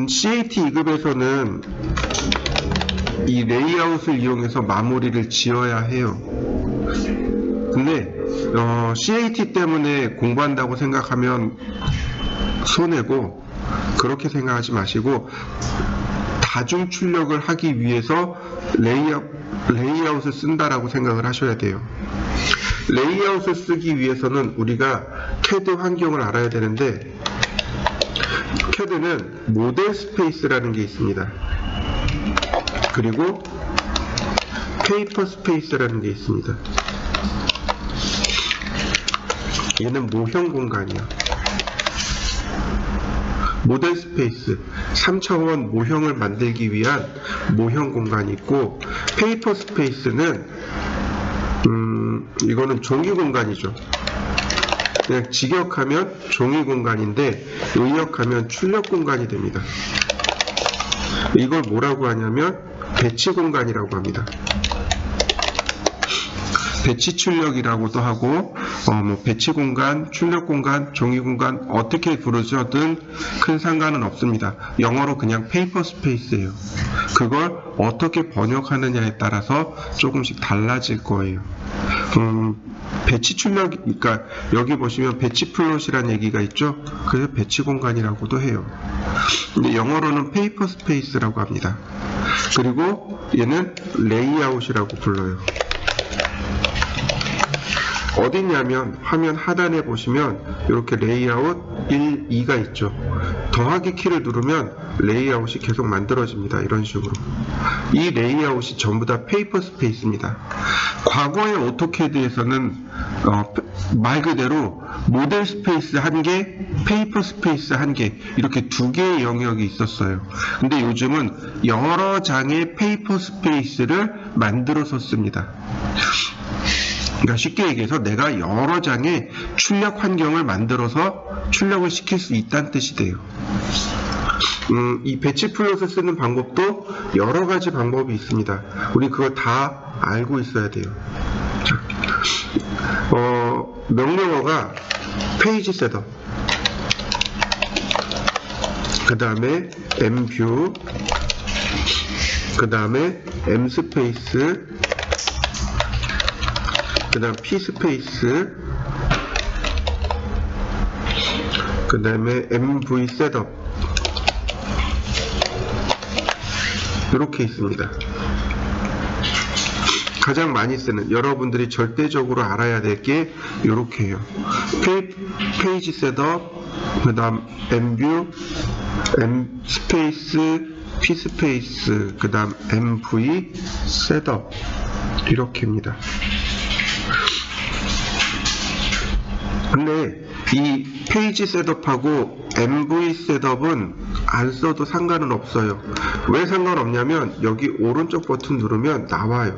CAT 2급에서는 이 레이아웃을 이용해서 마무리를 지어야 해요. 근데 CAT 때문에 공부한다고 생각하면 손해고, 그렇게 생각하지 마시고 다중 출력을 하기 위해서 레이아웃을 쓴다라고 생각을 하셔야 돼요. 레이아웃을 쓰기 위해서는 우리가 CAD 환경을 알아야 되는데 CAD는 모델 스페이스라는 게 있습니다. 그리고 페이퍼 스페이스라는 게 있습니다. 얘는 모형 공간이야. 모델 스페이스 3차원 모형을 만들기 위한 모형 공간이 있고, 페이퍼 스페이스는 이거는 종이 공간이죠. 그냥 직역하면 종이 공간인데 의역하면 출력 공간이 됩니다. 이걸 뭐라고 하냐면 배치 공간이라고 합니다. 배치 출력이라고도 하고 배치 공간, 출력 공간, 종이 공간 어떻게 부르셔든 큰 상관은 없습니다. 영어로 그냥 페이퍼 스페이스예요. 그걸 어떻게 번역하느냐에 따라서 조금씩 달라질 거예요. 배치 출력, 그러니까 여기 보시면 배치 플롯이라는 얘기가 있죠. 그래서 배치 공간이라고도 해요. 근데 영어로는 페이퍼 스페이스라고 합니다. 그리고 얘는 레이아웃이라고 불러요. 어디냐면 화면 하단에 보시면 이렇게 레이아웃 1, 2가 있죠. 더하기 키를 누르면 레이아웃이 계속 만들어집니다. 이런 식으로. 이 레이아웃이 전부 다 페이퍼 스페이스입니다. 과거의 오토캐드에서는 말 그대로 모델 스페이스 한 개, 페이퍼 스페이스 한 개, 이렇게 두 개의 영역이 있었어요. 근데 요즘은 여러 장의 페이퍼 스페이스를 만들어서 씁니다. 그러니까 쉽게 얘기해서 내가 여러 장의 출력 환경을 만들어서 출력을 시킬 수 있다는 뜻이 돼요. 이 배치 플롯을 쓰는 방법도 여러 가지 방법이 있습니다. 우리 그거 다 알고 있어야 돼요. 자, 명령어가 페이지 셋업, 그 다음에 mview, 그 다음에 mspace, 그 다음 pspace, 그 다음에 mvsetup, 이렇게 있습니다. 가장 많이 쓰는, 여러분들이 절대적으로 알아야 될 게 이렇게 해요. 페이지 셋업, 그 다음 mview, mspace, pspace, 그 다음 mvsetup, 이렇게입니다. 근데 이 페이지 셋업하고 MV 셋업은 안 써도 상관은 없어요. 왜 상관없냐면 여기 오른쪽 버튼 누르면 나와요.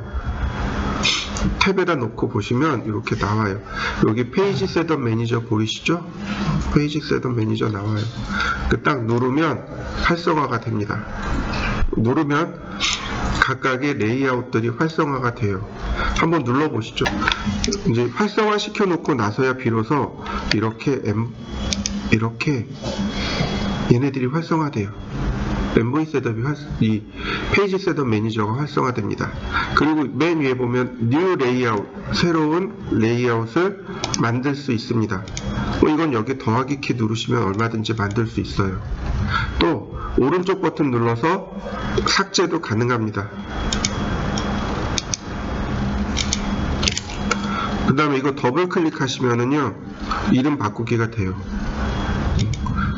탭에다 놓고 보시면 이렇게 나와요. 여기 페이지 셋업 매니저 보이시죠? 페이지 셋업 매니저 나와요. 그 딱 누르면 활성화가 됩니다. 누르면 각각의 레이아웃들이 활성화가 돼요. 한번 눌러보시죠. 이제 활성화 시켜 놓고 나서야 비로소 이렇게 얘네들이 활성화돼요. MV 셋업이 이 페이지 셋업 매니저가 활성화됩니다. 그리고 맨 위에 보면 New Layout, 새로운 레이아웃을 만들 수 있습니다. 이건 여기 더하기 키 누르시면 얼마든지 만들 수 있어요. 또 오른쪽 버튼 눌러서 삭제도 가능합니다. 그 다음에 이거 더블 클릭하시면은요 이름 바꾸기가 돼요.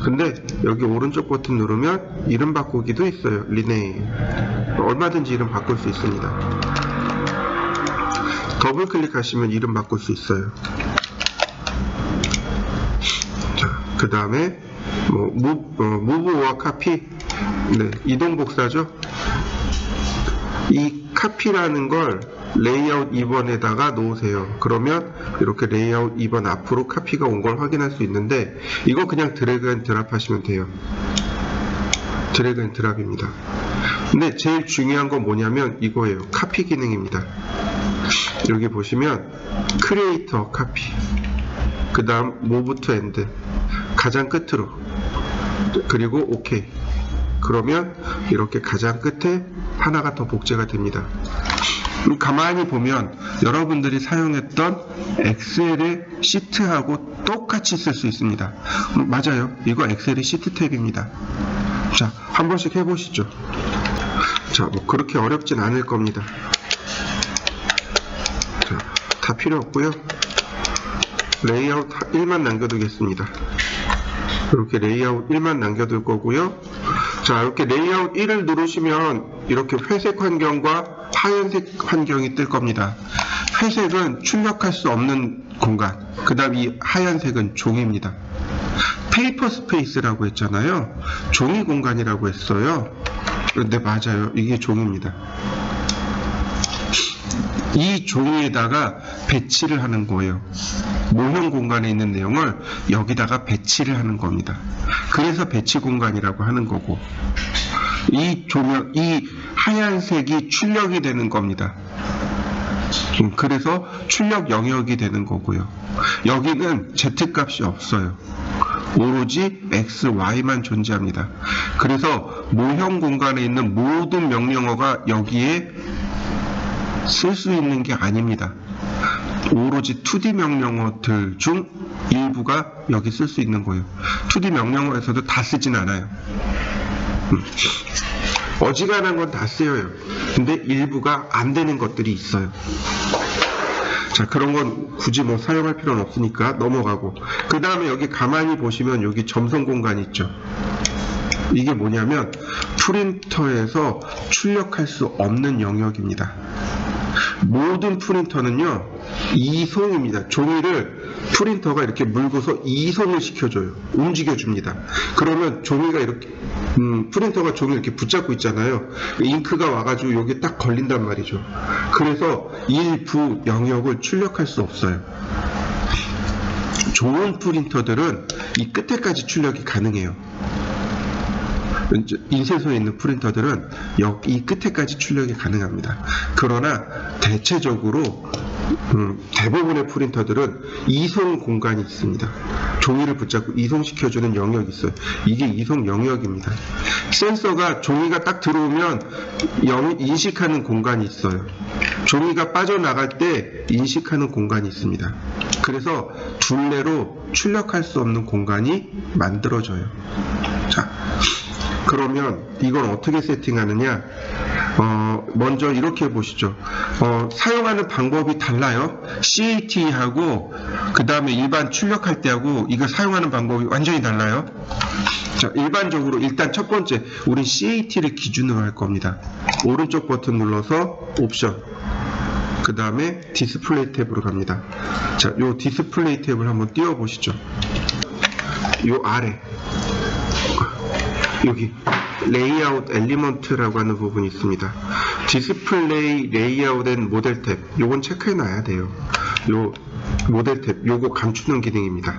근데 여기 오른쪽 버튼 누르면 이름 바꾸기도 있어요. 리네임, 얼마든지 이름 바꿀 수 있습니다. 더블 클릭하시면 이름 바꿀 수 있어요. 자, 그 다음에 무브와 카피, 네, 이동 복사죠. 이 카피라는 걸 레이아웃 2번에다가 놓으세요. 그러면 이렇게 레이아웃 2번 앞으로 카피가 온 걸 확인할 수 있는데, 이거 그냥 드래그 앤 드랍 하시면 돼요. 드래그 앤 드랍입니다. 근데 제일 중요한 건 뭐냐면 이거예요. 카피 기능입니다. 여기 보시면 크리에이터 카피, 그 다음 모브 투 엔드, 가장 끝으로, 그리고 OK. 그러면 이렇게 가장 끝에 하나가 더 복제가 됩니다. 가만히 보면 여러분들이 사용했던 엑셀의 시트하고 똑같이 쓸 수 있습니다. 맞아요. 이거 엑셀의 시트 탭입니다. 자, 한 번씩 해보시죠. 자, 뭐 그렇게 어렵진 않을 겁니다. 자, 다 필요 없고요. 레이아웃 1만 남겨두겠습니다. 이렇게 레이아웃 1만 남겨둘 거고요. 자, 이렇게 레이아웃 1을 누르시면 이렇게 회색 환경과 하얀색 환경이 뜰 겁니다. 회색은 출력할 수 없는 공간, 그 다음 이 하얀색은 종이입니다. 페이퍼 스페이스라고 했잖아요. 종이 공간이라고 했어요. 근데 맞아요. 이게 종이입니다. 이 종이에다가 배치를 하는 거예요. 모형 공간에 있는 내용을 여기다가 배치를 하는 겁니다. 그래서 배치 공간이라고 하는 거고, 이 조명, 이 하얀색이 출력이 되는 겁니다. 그래서 출력 영역이 되는 거고요. 여기는 Z값이 없어요. 오로지 X, Y만 존재합니다. 그래서 모형 공간에 있는 모든 명령어가 여기에 쓸 수 있는 게 아닙니다. 오로지 2D 명령어들 중 일부가 여기 쓸 수 있는 거예요. 2D 명령어에서도 다 쓰진 않아요. 어지간한 건 다 쓰여요. 근데 일부가 안 되는 것들이 있어요. 자, 그런 건 굳이 뭐 사용할 필요는 없으니까 넘어가고, 그 다음에 여기 가만히 보시면 여기 점선 공간이 있죠. 이게 뭐냐면 프린터에서 출력할 수 없는 영역입니다. 모든 프린터는요, 이송입니다. 종이를 프린터가 이렇게 물고서 이송을 시켜줘요. 움직여줍니다. 그러면 종이가 이렇게, 프린터가 종이를 이렇게 붙잡고 있잖아요. 잉크가 와가지고 여기 딱 걸린단 말이죠. 그래서 일부 영역을 출력할 수 없어요. 좋은 프린터들은 이 끝에까지 출력이 가능해요. 인쇄소에 있는 프린터들은 이 끝에까지 출력이 가능합니다. 그러나 대체적으로 대부분의 프린터들은 이송 공간이 있습니다. 종이를 붙잡고 이송시켜주는 영역이 있어요. 이게 이송 영역입니다. 센서가 종이가 딱 들어오면 인식하는 공간이 있어요. 종이가 빠져나갈 때 인식하는 공간이 있습니다. 그래서 둘레로 출력할 수 없는 공간이 만들어져요. 자, 그러면 이걸 어떻게 세팅하느냐? 먼저 이렇게 보시죠. 사용하는 방법이 달라요. CAT하고 그 다음에 일반 출력할 때하고 이거 사용하는 방법이 완전히 달라요. 자, 일반적으로 일단 첫 번째, 우린 CAT를 기준으로 할 겁니다. 오른쪽 버튼 눌러서 옵션, 그 다음에 디스플레이 탭으로 갑니다. 자, 요 디스플레이 탭을 한번 띄워 보시죠. 요 아래 여기 레이아웃 엘리먼트라고 하는 부분이 있습니다. 디스플레이 레이아웃 앤 모델 탭, 요건 체크해 놔야 돼요. 요 모델 탭, 요거 감추는 기능입니다.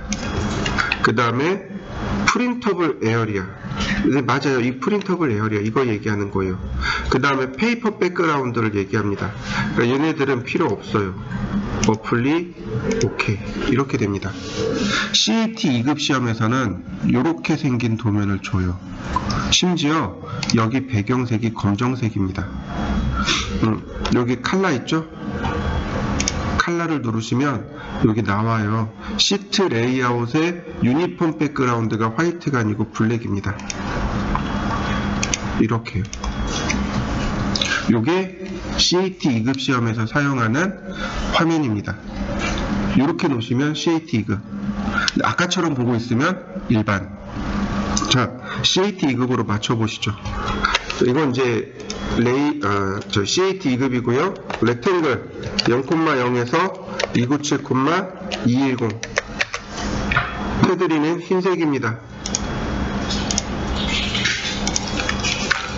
그 다음에 프린터블 에어리아, 맞아요. 이 프린터블 에어리아 이거 얘기하는 거예요. 그 다음에 페이퍼 백그라운드를 얘기합니다. 그러니까 얘네들은 필요 없어요. 어플리 오케이, 이렇게 됩니다. CAT 2급 시험에서는 이렇게 생긴 도면을 줘요. 심지어 여기 배경색이 검정색입니다. 여기 칼라 있죠? 칼라를 누르시면 여기 나와요. 시트 레이아웃의 유니폼 백그라운드가 화이트가 아니고 블랙입니다. 이렇게요. 이게 CAT 2급 시험에서 사용하는 화면입니다. 이렇게 놓으시면 CAT 2급. 아까처럼 보고 있으면 일반. 자, CAT 2급으로 맞춰보시죠. 이건 이제 CAT 2급이고요. 렉탱글 0,0에서 297,210. 테두리는 흰색입니다.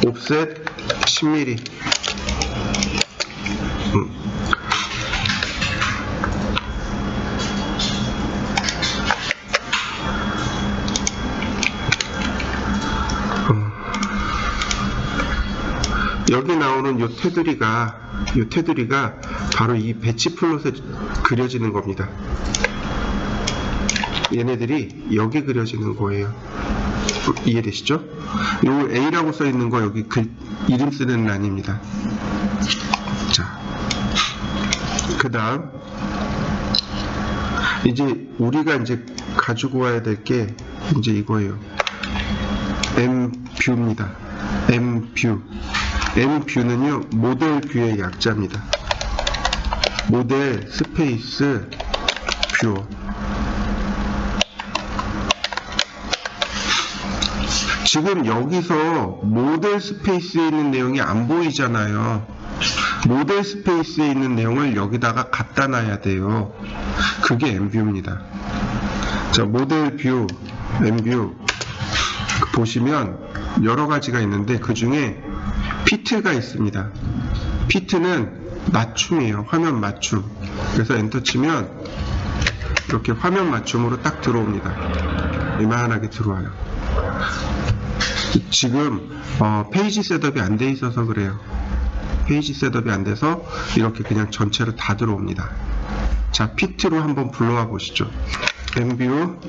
옵셋 10mm. 여기 나오는 요 테두리가 바로 이 배치 플롯에 그려지는 겁니다. 얘네들이 여기 그려지는 거예요. 이해되시죠? 요 A라고 써 있는 거 여기 이름 쓰는 란입니다. 자, 그 다음 이제 우리가 이제 가지고 와야 될 게 이제 이거예요. M뷰입니다. M뷰. M뷰는요 모델 뷰의 약자입니다. 모델 스페이스 뷰어. 지금 여기서 모델 스페이스에 있는 내용이 안 보이잖아요. 모델 스페이스에 있는 내용을 여기다가 갖다 놔야 돼요. 그게 M뷰입니다. 자, 모델 뷰, M뷰 보시면 여러 가지가 있는데 그 중에 피트가 있습니다. 피트는 맞춤이에요. 화면 맞춤. 그래서 엔터 치면 이렇게 화면 맞춤으로 딱 들어옵니다. 이만하게 들어와요. 지금 페이지 셋업이 안 돼 있어서 그래요. 페이지 셋업이 안 돼서 이렇게 그냥 전체로 다 들어옵니다. 자, 피트로 한번 불러와 보시죠. M뷰.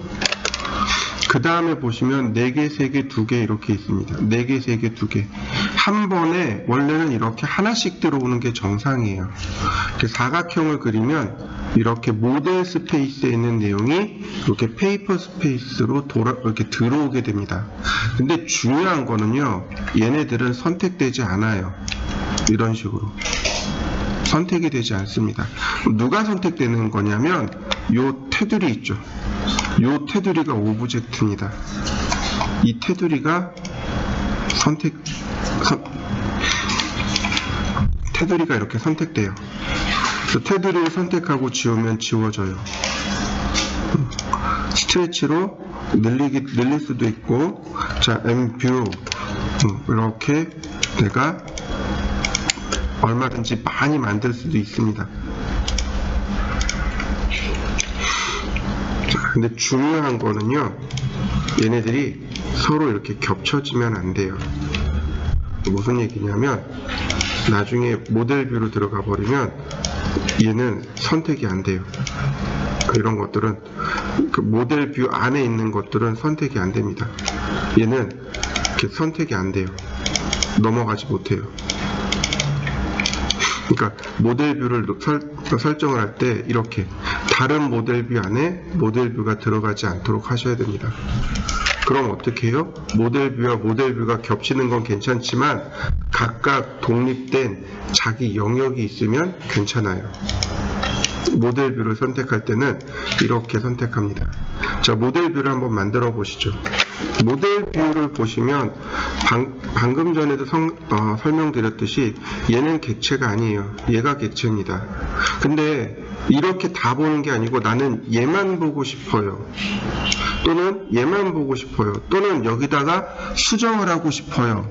그 다음에 보시면 4개, 3개, 2개 이렇게 있습니다. 4개, 3개, 2개. 한 번에 원래는 이렇게 하나씩 들어오는 게 정상이에요. 이렇게 사각형을 그리면 이렇게 모델 스페이스에 있는 내용이 이렇게 페이퍼 스페이스로 이렇게 들어오게 됩니다. 근데 중요한 거는요, 얘네들은 선택되지 않아요. 이런 식으로. 선택이 되지 않습니다. 누가 선택되는 거냐면 요 테두리 있죠. 요 테두리가 오브젝트입니다. 이 테두리가 테두리가 이렇게 선택돼요. 그래서 테두리를 선택하고 지우면 지워져요. 스트레치로 늘릴 수도 있고, 자, M뷰 이렇게 내가 얼마든지 많이 만들 수도 있습니다. 근데 중요한 거는요, 얘네들이 서로 이렇게 겹쳐지면 안 돼요. 무슨 얘기냐면 나중에 모델 뷰로 들어가 버리면 얘는 선택이 안 돼요. 이런 것들은 그 모델 뷰 안에 있는 것들은 선택이 안 됩니다. 얘는 이렇게 선택이 안 돼요. 넘어가지 못해요. 그러니까 모델 뷰를 설정을 할 때 이렇게 다른 모델 뷰 안에 모델 뷰가 들어가지 않도록 하셔야 됩니다. 그럼 어떻게 해요? 모델 뷰와 모델 뷰가 겹치는 건 괜찮지만 각각 독립된 자기 영역이 있으면 괜찮아요. 모델 뷰를 선택할 때는 이렇게 선택합니다. 자, 모델 뷰를 한번 만들어 보시죠. 모델 뷰를 보시면 방금 전에도 설명드렸듯이 얘는 객체가 아니에요. 얘가 객체입니다. 근데 이렇게 다 보는 게 아니고 나는 얘만 보고 싶어요. 또는 얘만 보고 싶어요. 또는 여기다가 수정을 하고 싶어요.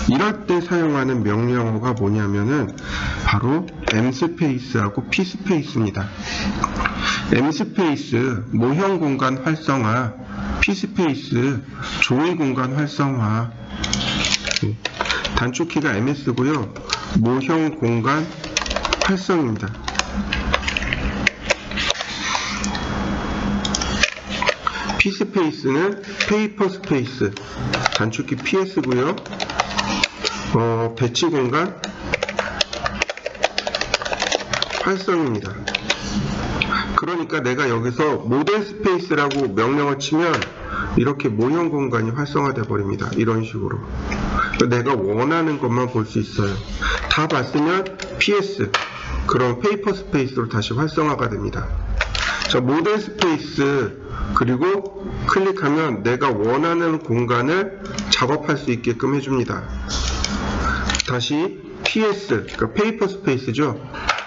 이럴 때 사용하는 명령어가 뭐냐면은 바로 M스페이스하고 P스페이스입니다. M스페이스 모형 공간 활성화, P스페이스 조회 공간 활성화. 단축키가 MS고요. 모형 공간 활성입니다. P스페이스는 페이퍼 스페이스, 단축키 PS고요. 배치 공간 활성입니다. 그러니까 내가 여기서 모델 스페이스라고 명령을 치면 이렇게 모형 공간이 활성화되어 버립니다. 이런 식으로. 내가 원하는 것만 볼 수 있어요. 다 봤으면 PS, 그럼 페이퍼 스페이스로 다시 활성화가 됩니다. 자, 모델 스페이스 그리고 클릭하면 내가 원하는 공간을 작업할 수 있게끔 해줍니다. 다시 PS, 그러니까 페이퍼 스페이스죠.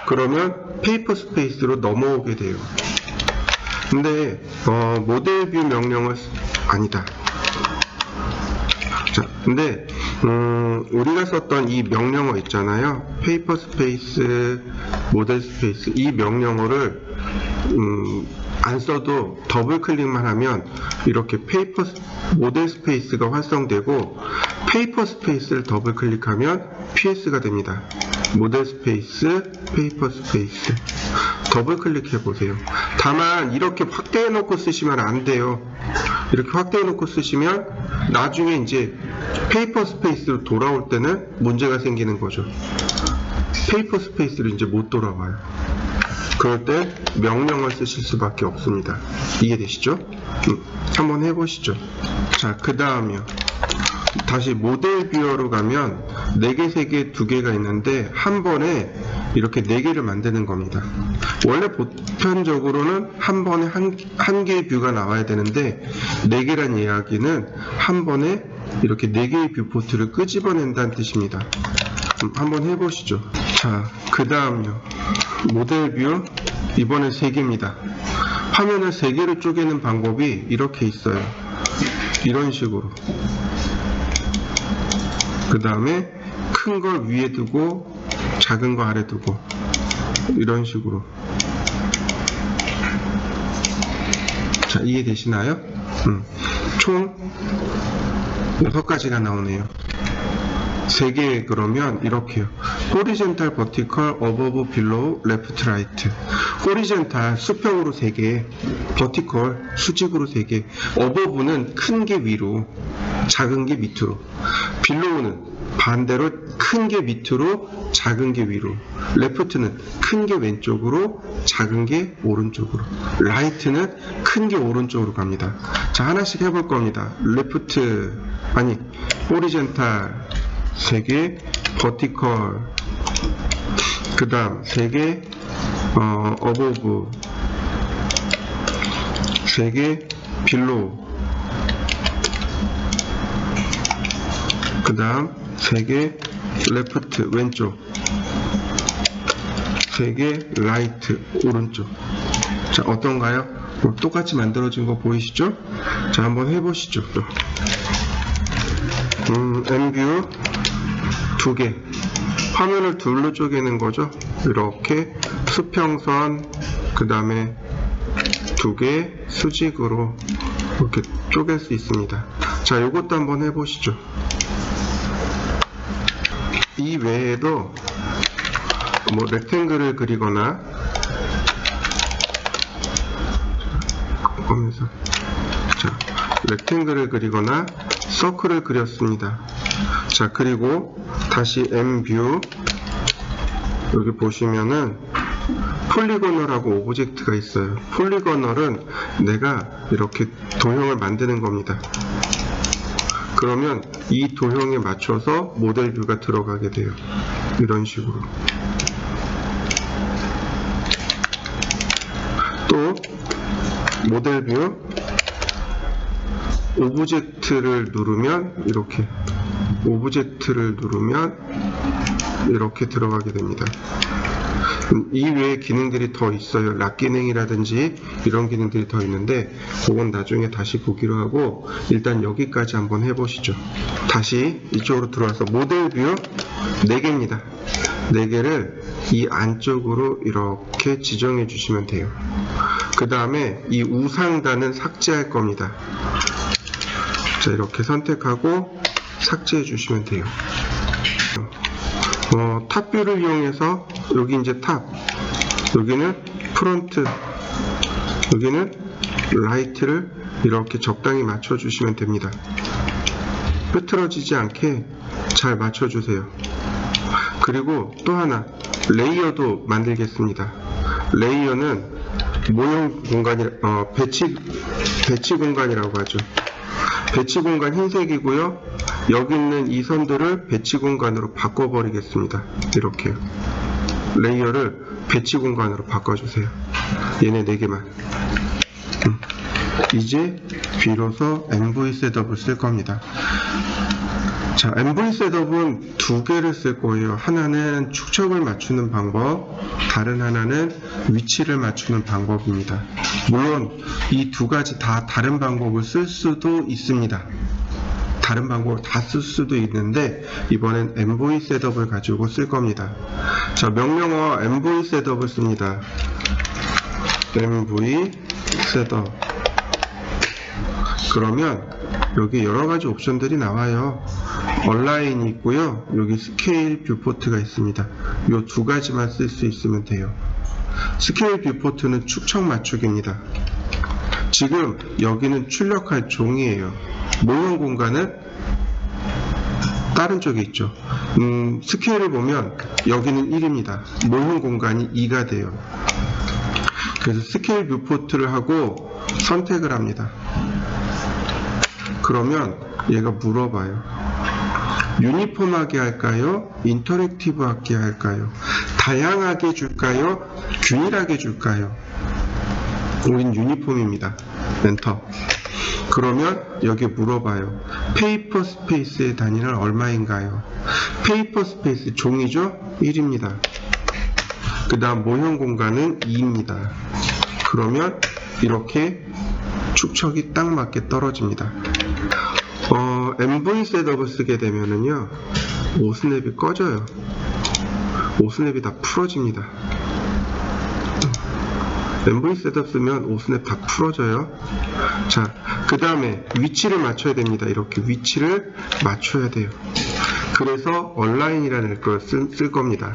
그러면 페이퍼 스페이스로 넘어오게 돼요. 근데 모델 뷰 명령을 아니다. 자, 근데 우리가 썼던 이 명령어 있잖아요. 페이퍼 스페이스, 모델 스페이스, 이 명령어를 안 써도 더블 클릭만 하면 이렇게 모델 스페이스가 활성되고 페이퍼 스페이스를 더블 클릭하면 PS가 됩니다. 모델 스페이스, 페이퍼 스페이스. 더블 클릭해 보세요. 다만 이렇게 확대해 놓고 쓰시면 안 돼요. 이렇게 확대해 놓고 쓰시면 나중에 이제 페이퍼 스페이스로 돌아올 때는 문제가 생기는 거죠. 페이퍼 스페이스로 이제 못 돌아와요. 그럴 때 명령을 쓰실 수밖에 없습니다. 이해되시죠? 한번 해보시죠. 자, 그 다음이요. 다시 모델 뷰어로 가면 4개, 3개, 2개가 있는데 한 번에 이렇게 4개를 만드는 겁니다. 원래 보편적으로는 한 번에 한 개의 뷰가 나와야 되는데 4개란 이야기는 한 번에 이렇게 4개의 뷰포트를 끄집어낸다는 뜻입니다. 한번 해보시죠. 자, 그 다음요. 모델 뷰 이번엔 3개입니다. 화면을 3개로 쪼개는 방법이 이렇게 있어요. 이런 식으로. 그 다음에 큰 걸 위에 두고 작은 거 아래 두고 이런 식으로. 자, 이해되시나요? 총 6가지가 나오네요. 3개 그러면 이렇게요. 호리젠탈, 버티컬, 어버브, 빌로우, 레프트, 라이트. 호리젠탈 수평으로 3개, 버티컬 수직으로 3개, 어버브는 큰 게 위로, 작은 게 밑으로, 빌로우는 반대로 큰 게 밑으로, 작은 게 위로, 레프트는 큰 게 왼쪽으로, 작은 게 오른쪽으로, 라이트는 큰 게 오른쪽으로 갑니다. 자, 하나씩 해볼 겁니다. 레프트, 아니, 호리젠탈 3개, 버티컬, 그 다음 3개, 어버브 3개, 빌로우, 그 다음 3개, 레프트 왼쪽, 3개, 라이트 오른쪽. 자, 어떤가요? 똑같이 만들어진 거 보이시죠? 자, 한번 해보시죠. M뷰 2개, 화면을 둘로 쪼개는 거죠. 이렇게 수평선, 그 다음에 2개 수직으로 이렇게 쪼갤 수 있습니다. 자, 요것도 한번 해보시죠. 이 외에도 뭐 렉탱글을 그리거나 보면서, 자, 렉탱글을 그리거나 서클을 그렸습니다. 자, 그리고 다시 M뷰 여기 보시면은 폴리고널하고 오브젝트가 있어요. 폴리고널은 내가 이렇게 도형을 만드는 겁니다. 그러면 이 도형에 맞춰서 모델 뷰가 들어가게 돼요. 이런 식으로. 또 모델 뷰 오브젝트를 누르면 이렇게, 오브젝트를 누르면 이렇게 들어가게 됩니다. 이 외에 기능들이 더 있어요. 락 기능이라든지 이런 기능들이 더 있는데 그건 나중에 다시 보기로 하고, 일단 여기까지 한번 해보시죠. 다시 이쪽으로 들어와서 모델 뷰 4개입니다. 4개를 이 안쪽으로 이렇게 지정해 주시면 돼요. 그 다음에 이 우상단은 삭제할 겁니다. 자, 이렇게 선택하고 삭제해 주시면 돼요. 탑뷰를 이용해서 여기 이제 탑, 여기는 프론트, 여기는 라이트를 이렇게 적당히 맞춰 주시면 됩니다. 흐트러지지 않게 잘 맞춰 주세요. 그리고 또 하나, 레이어도 만들겠습니다. 레이어는 모형 공간이, 배치 공간이라고 하죠. 배치 공간 흰색이고요. 여기 있는 이 선들을 배치 공간으로 바꿔버리겠습니다. 이렇게 레이어를 배치 공간으로 바꿔주세요. 얘네 4개만. 이제 비로소 MV 셋업을 쓸 겁니다. 자, MV 셋업은 2개를 쓸 거예요. 하나는 축척을 맞추는 방법, 다른 하나는 위치를 맞추는 방법입니다. 물론 이 2가지 다 다른 방법을 쓸 수도 있습니다. 다른 방법을 다 쓸 수도 있는데 이번엔 MV 셋업을 가지고 쓸 겁니다. 자, 명령어 MV 셋업을 씁니다. MV 셋업. 그러면 여기 여러가지 옵션들이 나와요. 얼라인이 있고요. 여기 스케일 뷰포트가 있습니다. 이 2가지만 쓸 수 있으면 돼요. 스케일 뷰포트는 축척 맞추기입니다. 지금 여기는 출력할 종이에요. 모형 공간은 다른 쪽에 있죠. 스케일을 보면 여기는 1입니다. 모형 공간이 2가 돼요. 그래서 스케일 뷰포트를 하고 선택을 합니다. 그러면 얘가 물어봐요. 유니폼하게 할까요? 인터랙티브하게 할까요? 다양하게 줄까요? 균일하게 줄까요? 우린 유니폼입니다. 엔터. 그러면 여기 물어봐요. 페이퍼 스페이스의 단위는 얼마인가요? 페이퍼 스페이스 종이죠? 1입니다. 그 다음 모형 공간은 2입니다. 그러면 이렇게 축척이 딱 맞게 떨어집니다. MV 셋업을 쓰게 되면은요, 오스냅이 꺼져요. 오스냅이 다 풀어집니다. MV 셋업 쓰면 오스냅 다 풀어져요. 자, 그 다음에 위치를 맞춰야 됩니다. 이렇게 위치를 맞춰야 돼요. 그래서 얼라인이라는 걸 쓸 겁니다.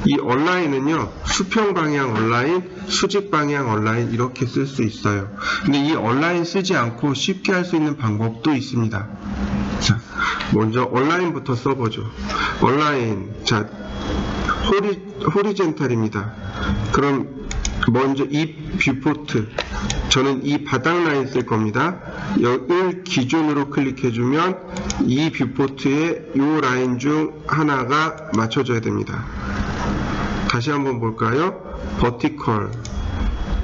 이 얼라인은요, 수평 방향 얼라인, 수직 방향 얼라인 이렇게 쓸 수 있어요. 근데 이 얼라인 쓰지 않고 쉽게 할 수 있는 방법도 있습니다. 자, 먼저 얼라인부터 써보죠. 얼라인, 자, 호리젠탈입니다. 그럼 먼저 이 뷰포트, 저는 이 바닥 라인 쓸 겁니다. 여기를 기준으로 클릭해주면 이 뷰포트에 이 라인 중 하나가 맞춰져야 됩니다. 다시 한번 볼까요? 버티컬.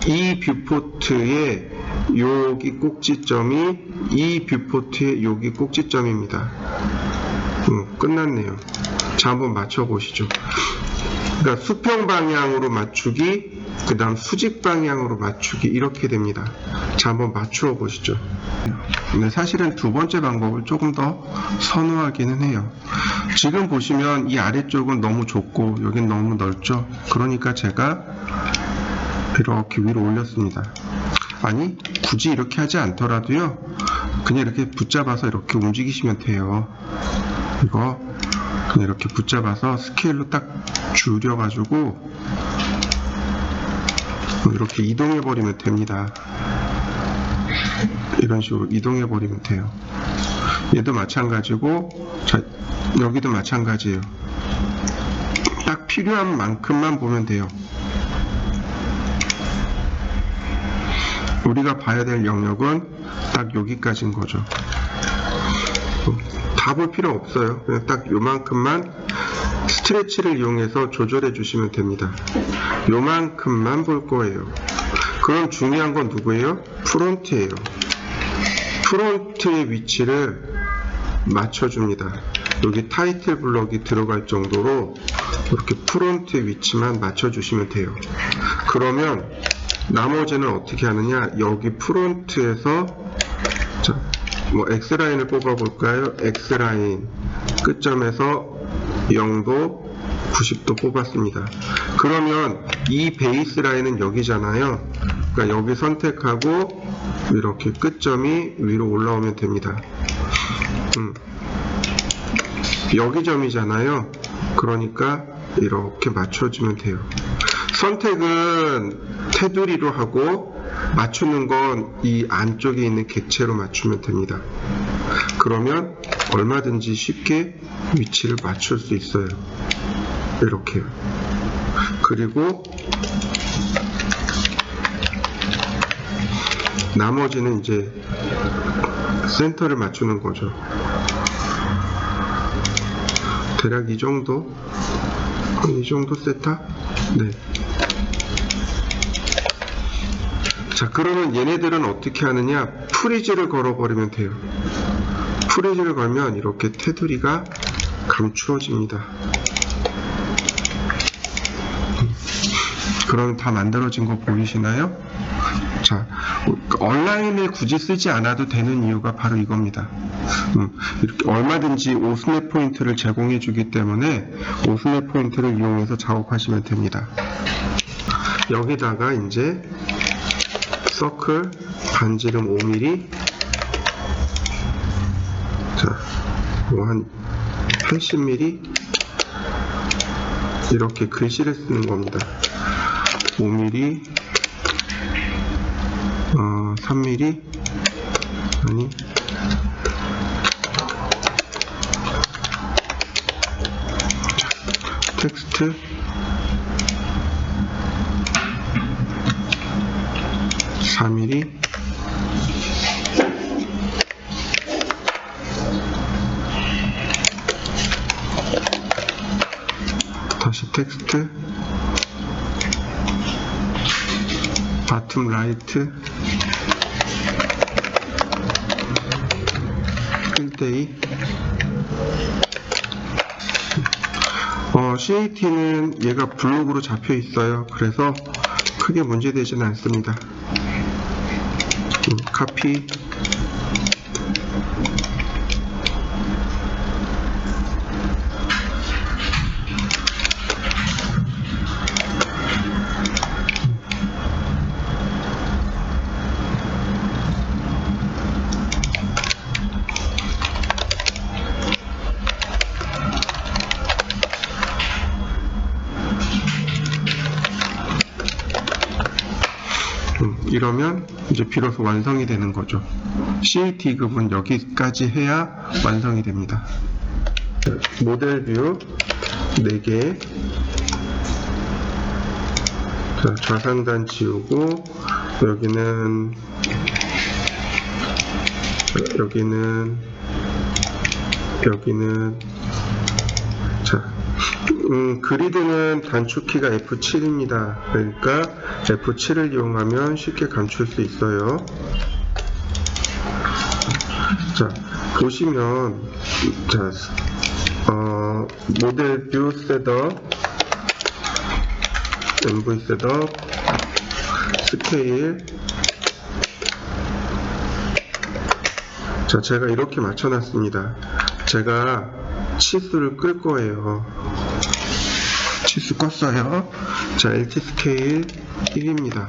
이 뷰포트의 여기 꼭지점이 이 뷰포트의 여기 꼭지점입니다. 끝났네요. 자, 한번 맞춰보시죠. 그러니까 수평 방향으로 맞추기, 그 다음 수직 방향으로 맞추기 이렇게 됩니다. 자, 한번 맞추어 보시죠. 근데 사실은 두 번째 방법을 조금 더 선호하기는 해요. 지금 보시면 이 아래쪽은 너무 좁고 여긴 너무 넓죠. 그러니까 제가 이렇게 위로 올렸습니다. 아니, 굳이 이렇게 하지 않더라도요, 그냥 이렇게 붙잡아서 이렇게 움직이시면 돼요. 이거 그냥 이렇게 붙잡아서 스케일로 딱 줄여가지고 이렇게 이동해버리면 됩니다. 이런 식으로 이동해버리면 돼요. 얘도 마찬가지고, 자, 여기도 마찬가지예요. 딱 필요한 만큼만 보면 돼요. 우리가 봐야 될 영역은 딱 여기까지인 거죠. 다 볼 필요 없어요. 그냥 딱 요만큼만 스트레치를 이용해서 조절해 주시면 됩니다. 요만큼만 볼 거예요. 그럼 중요한 건 누구예요? 프론트예요. 프론트의 위치를 맞춰줍니다. 여기 타이틀 블럭이 들어갈 정도로 이렇게 프론트의 위치만 맞춰주시면 돼요. 그러면 나머지는 어떻게 하느냐? 여기 프론트에서, 자, 뭐 X라인을 뽑아볼까요? X라인 끝점에서 0도 90도 뽑았습니다. 그러면 이 베이스 라인은 여기잖아요. 그러니까 여기 선택하고 이렇게 끝점이 위로 올라오면 됩니다. 여기 점이잖아요. 그러니까 이렇게 맞춰주면 돼요. 선택은 테두리로 하고 맞추는 건 이 안쪽에 있는 객체로 맞추면 됩니다. 그러면 얼마든지 쉽게 위치를 맞출 수 있어요. 이렇게요. 그리고 나머지는 이제 센터를 맞추는 거죠. 대략 이 정도? 이 정도 세타? 네. 자, 그러면 얘네들은 어떻게 하느냐? 프리즈를 걸어버리면 돼요. 프리즈를 걸면 이렇게 테두리가 감추어집니다. 그럼 다 만들어진 거 보이시나요? 자, 얼라인을 굳이 쓰지 않아도 되는 이유가 바로 이겁니다. 이렇게 얼마든지 오스냅 포인트를 제공해 주기 때문에 오스냅 포인트를 이용해서 작업하시면 됩니다. 여기다가 이제 서클 반지름 5mm, 자, 뭐 한 80mm 이렇게 글씨를 쓰는 겁니다. 5mm, 3mm, 아니, 텍스트, 4mm. 다시 텍스트. 바텀 라이트 1:2. CAT는 얘가 블록으로 잡혀 있어요. 그래서 크게 문제되지는 않습니다. 카피. 이러면 이제 비로소 완성이 되는 거죠. CAT 급은 여기까지 해야 완성이 됩니다. 모델 뷰 4개. 자, 좌상단 지우고 여기는 자, 그리드는 단축키가 F7입니다. 그러니까 F7을 이용하면 쉽게 감출 수 있어요. 자, 보시면 자, 모델 뷰 셋업, MV 셋업, 스케일. 자, 제가 이렇게 맞춰놨습니다. 제가 치수를 끌 거예요. 치수 껐어요. 자, LT 스케일 1입니다.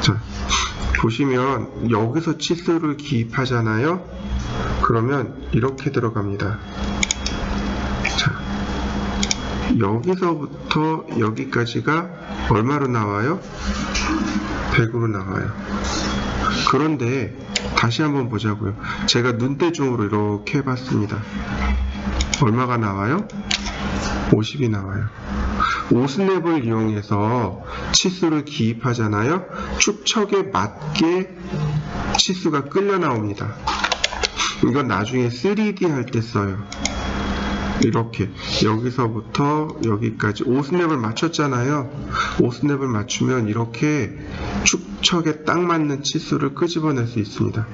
자, 보시면 여기서 치수를 기입하잖아요. 그러면 이렇게 들어갑니다. 자, 여기서부터 여기까지가 얼마로 나와요? 100으로 나와요. 그런데 다시 한번 보자고요. 제가 눈대중으로 이렇게 해봤습니다. 얼마가 나와요? 50이 나와요. 5스냅을 이용해서 치수를 기입하잖아요. 축척에 맞게 치수가 끌려 나옵니다. 이건 나중에 3D 할 때 써요. 이렇게 여기서부터 여기까지 5스냅을 맞췄잖아요. 5스냅을 맞추면 이렇게 축척에 딱 맞는 치수를 끄집어낼 수 있습니다.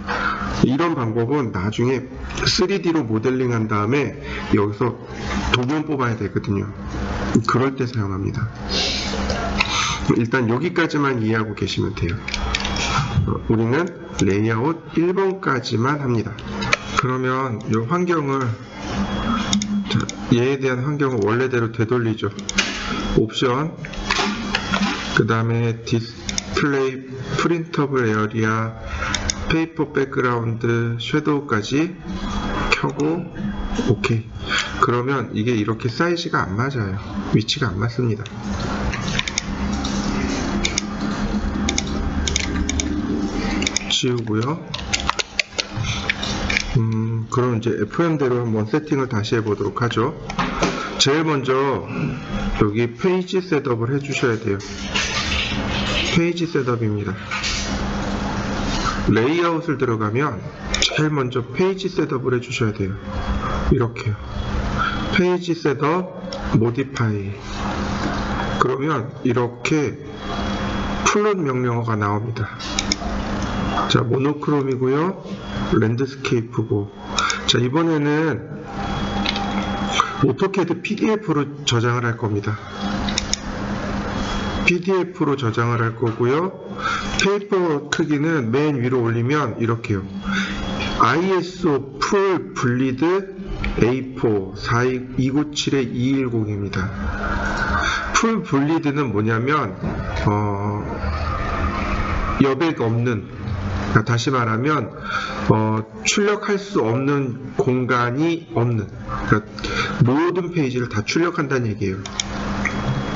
이런 방법은 나중에 3D로 모델링 한 다음에 여기서 도면 뽑아야 되거든요. 그럴 때 사용합니다. 일단 여기까지만 이해하고 계시면 돼요. 우리는 레이아웃 1번까지만 합니다. 그러면 이 환경을, 얘에 대한 환경을 원래대로 되돌리죠. 옵션, 그 다음에 디스플레이 프린터블 에어리아, 페이퍼 백그라운드, 섀도우까지 켜고 오케이. 그러면 이게 이렇게 사이즈가 안 맞아요. 위치가 안 맞습니다. 지우고요. 그럼 이제 FM대로 한번 세팅을 다시 해보도록 하죠. 제일 먼저 여기 페이지 셋업을 해주셔야 돼요. 페이지 셋업입니다. 레이아웃을 들어가면 제일 먼저 페이지 셋업을 해주셔야 돼요. 이렇게요. 페이지 셋업, 모디파이. 그러면 이렇게 플롯 명령어가 나옵니다. 자, 모노크롬이고요. 랜드스케이프고. 자, 이번에는 오토캐드 PDF로 저장을 할 겁니다. PDF로 저장을 할 거고요. 페이퍼 크기는 맨 위로 올리면 이렇게요. ISO 풀 블리드 A4 297의 210입니다. 풀 블리드는 뭐냐면 여백 없는, 다시 말하면 출력할 수 없는 공간이 없는, 그러니까 모든 페이지를 다 출력한다는 얘기예요.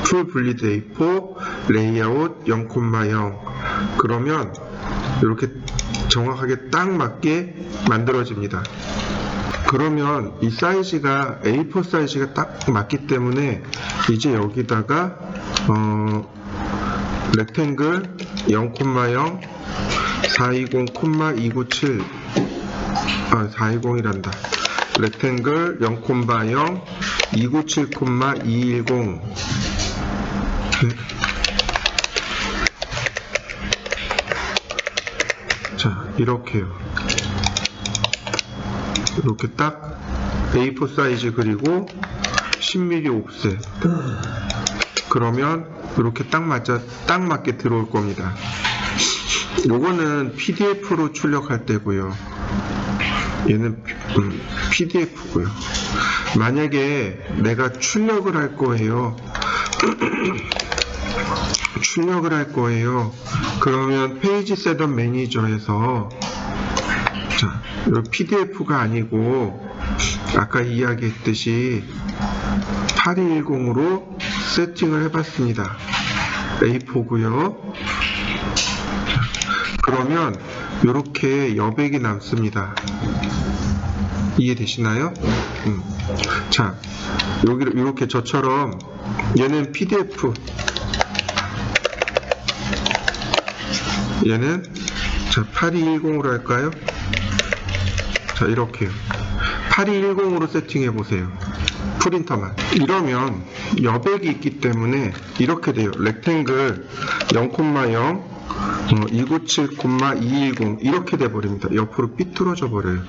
풀 블리드 A4 레이아웃 0,0 그러면 이렇게 정확하게 딱 맞게 만들어집니다. 그러면 이 사이즈가 A4 사이즈가 딱 맞기 때문에 이제 여기다가 렉탱글 0,0 420,297 420이란다. 렉탱글 0,0 297,210 자, 이렇게요. 이렇게 딱 A4 사이즈 그리고 10mm 옵셋. 그러면 이렇게 딱 맞게 들어올 겁니다. 요거는 PDF로 출력할 때고요. 얘는 PDF고요. 만약에 내가 출력을 할 거예요. 출력을 할 거예요. 그러면 페이지 셋업 매니저에서 자, 요 PDF가 아니고 아까 이야기했듯이 8210으로 세팅을 해봤습니다. A4고요. 그러면 이렇게 여백이 남습니다. 이해되시나요? 자, 여기를 이렇게 저처럼 얘는 PDF, 얘는 자 8210으로 할까요? 자, 이렇게요. 8210으로 세팅해 보세요. 프린터만. 이러면 여백이 있기 때문에 이렇게 돼요. 렉탱글 0,0 297,210 이렇게 돼 버립니다. 옆으로 삐뚤어져 버려요.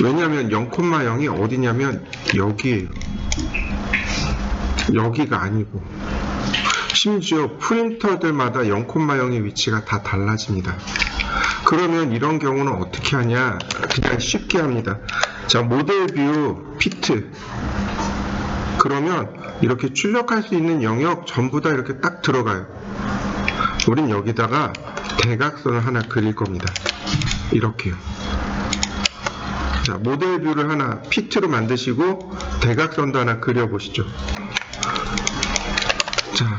왜냐하면 0,0이 어디냐면 여기에요. 여기가 아니고, 심지어 프린터들마다 0,0의 위치가 다 달라집니다. 그러면 이런 경우는 어떻게 하냐? 그냥 쉽게 합니다. 자, 모델 뷰 피트. 그러면 이렇게 출력할 수 있는 영역 전부 다 이렇게 딱 들어가요. 우린 여기다가 대각선을 하나 그릴 겁니다. 이렇게요. 자, 모델 뷰를 하나 피트로 만드시고 대각선도 하나 그려보시죠. 자,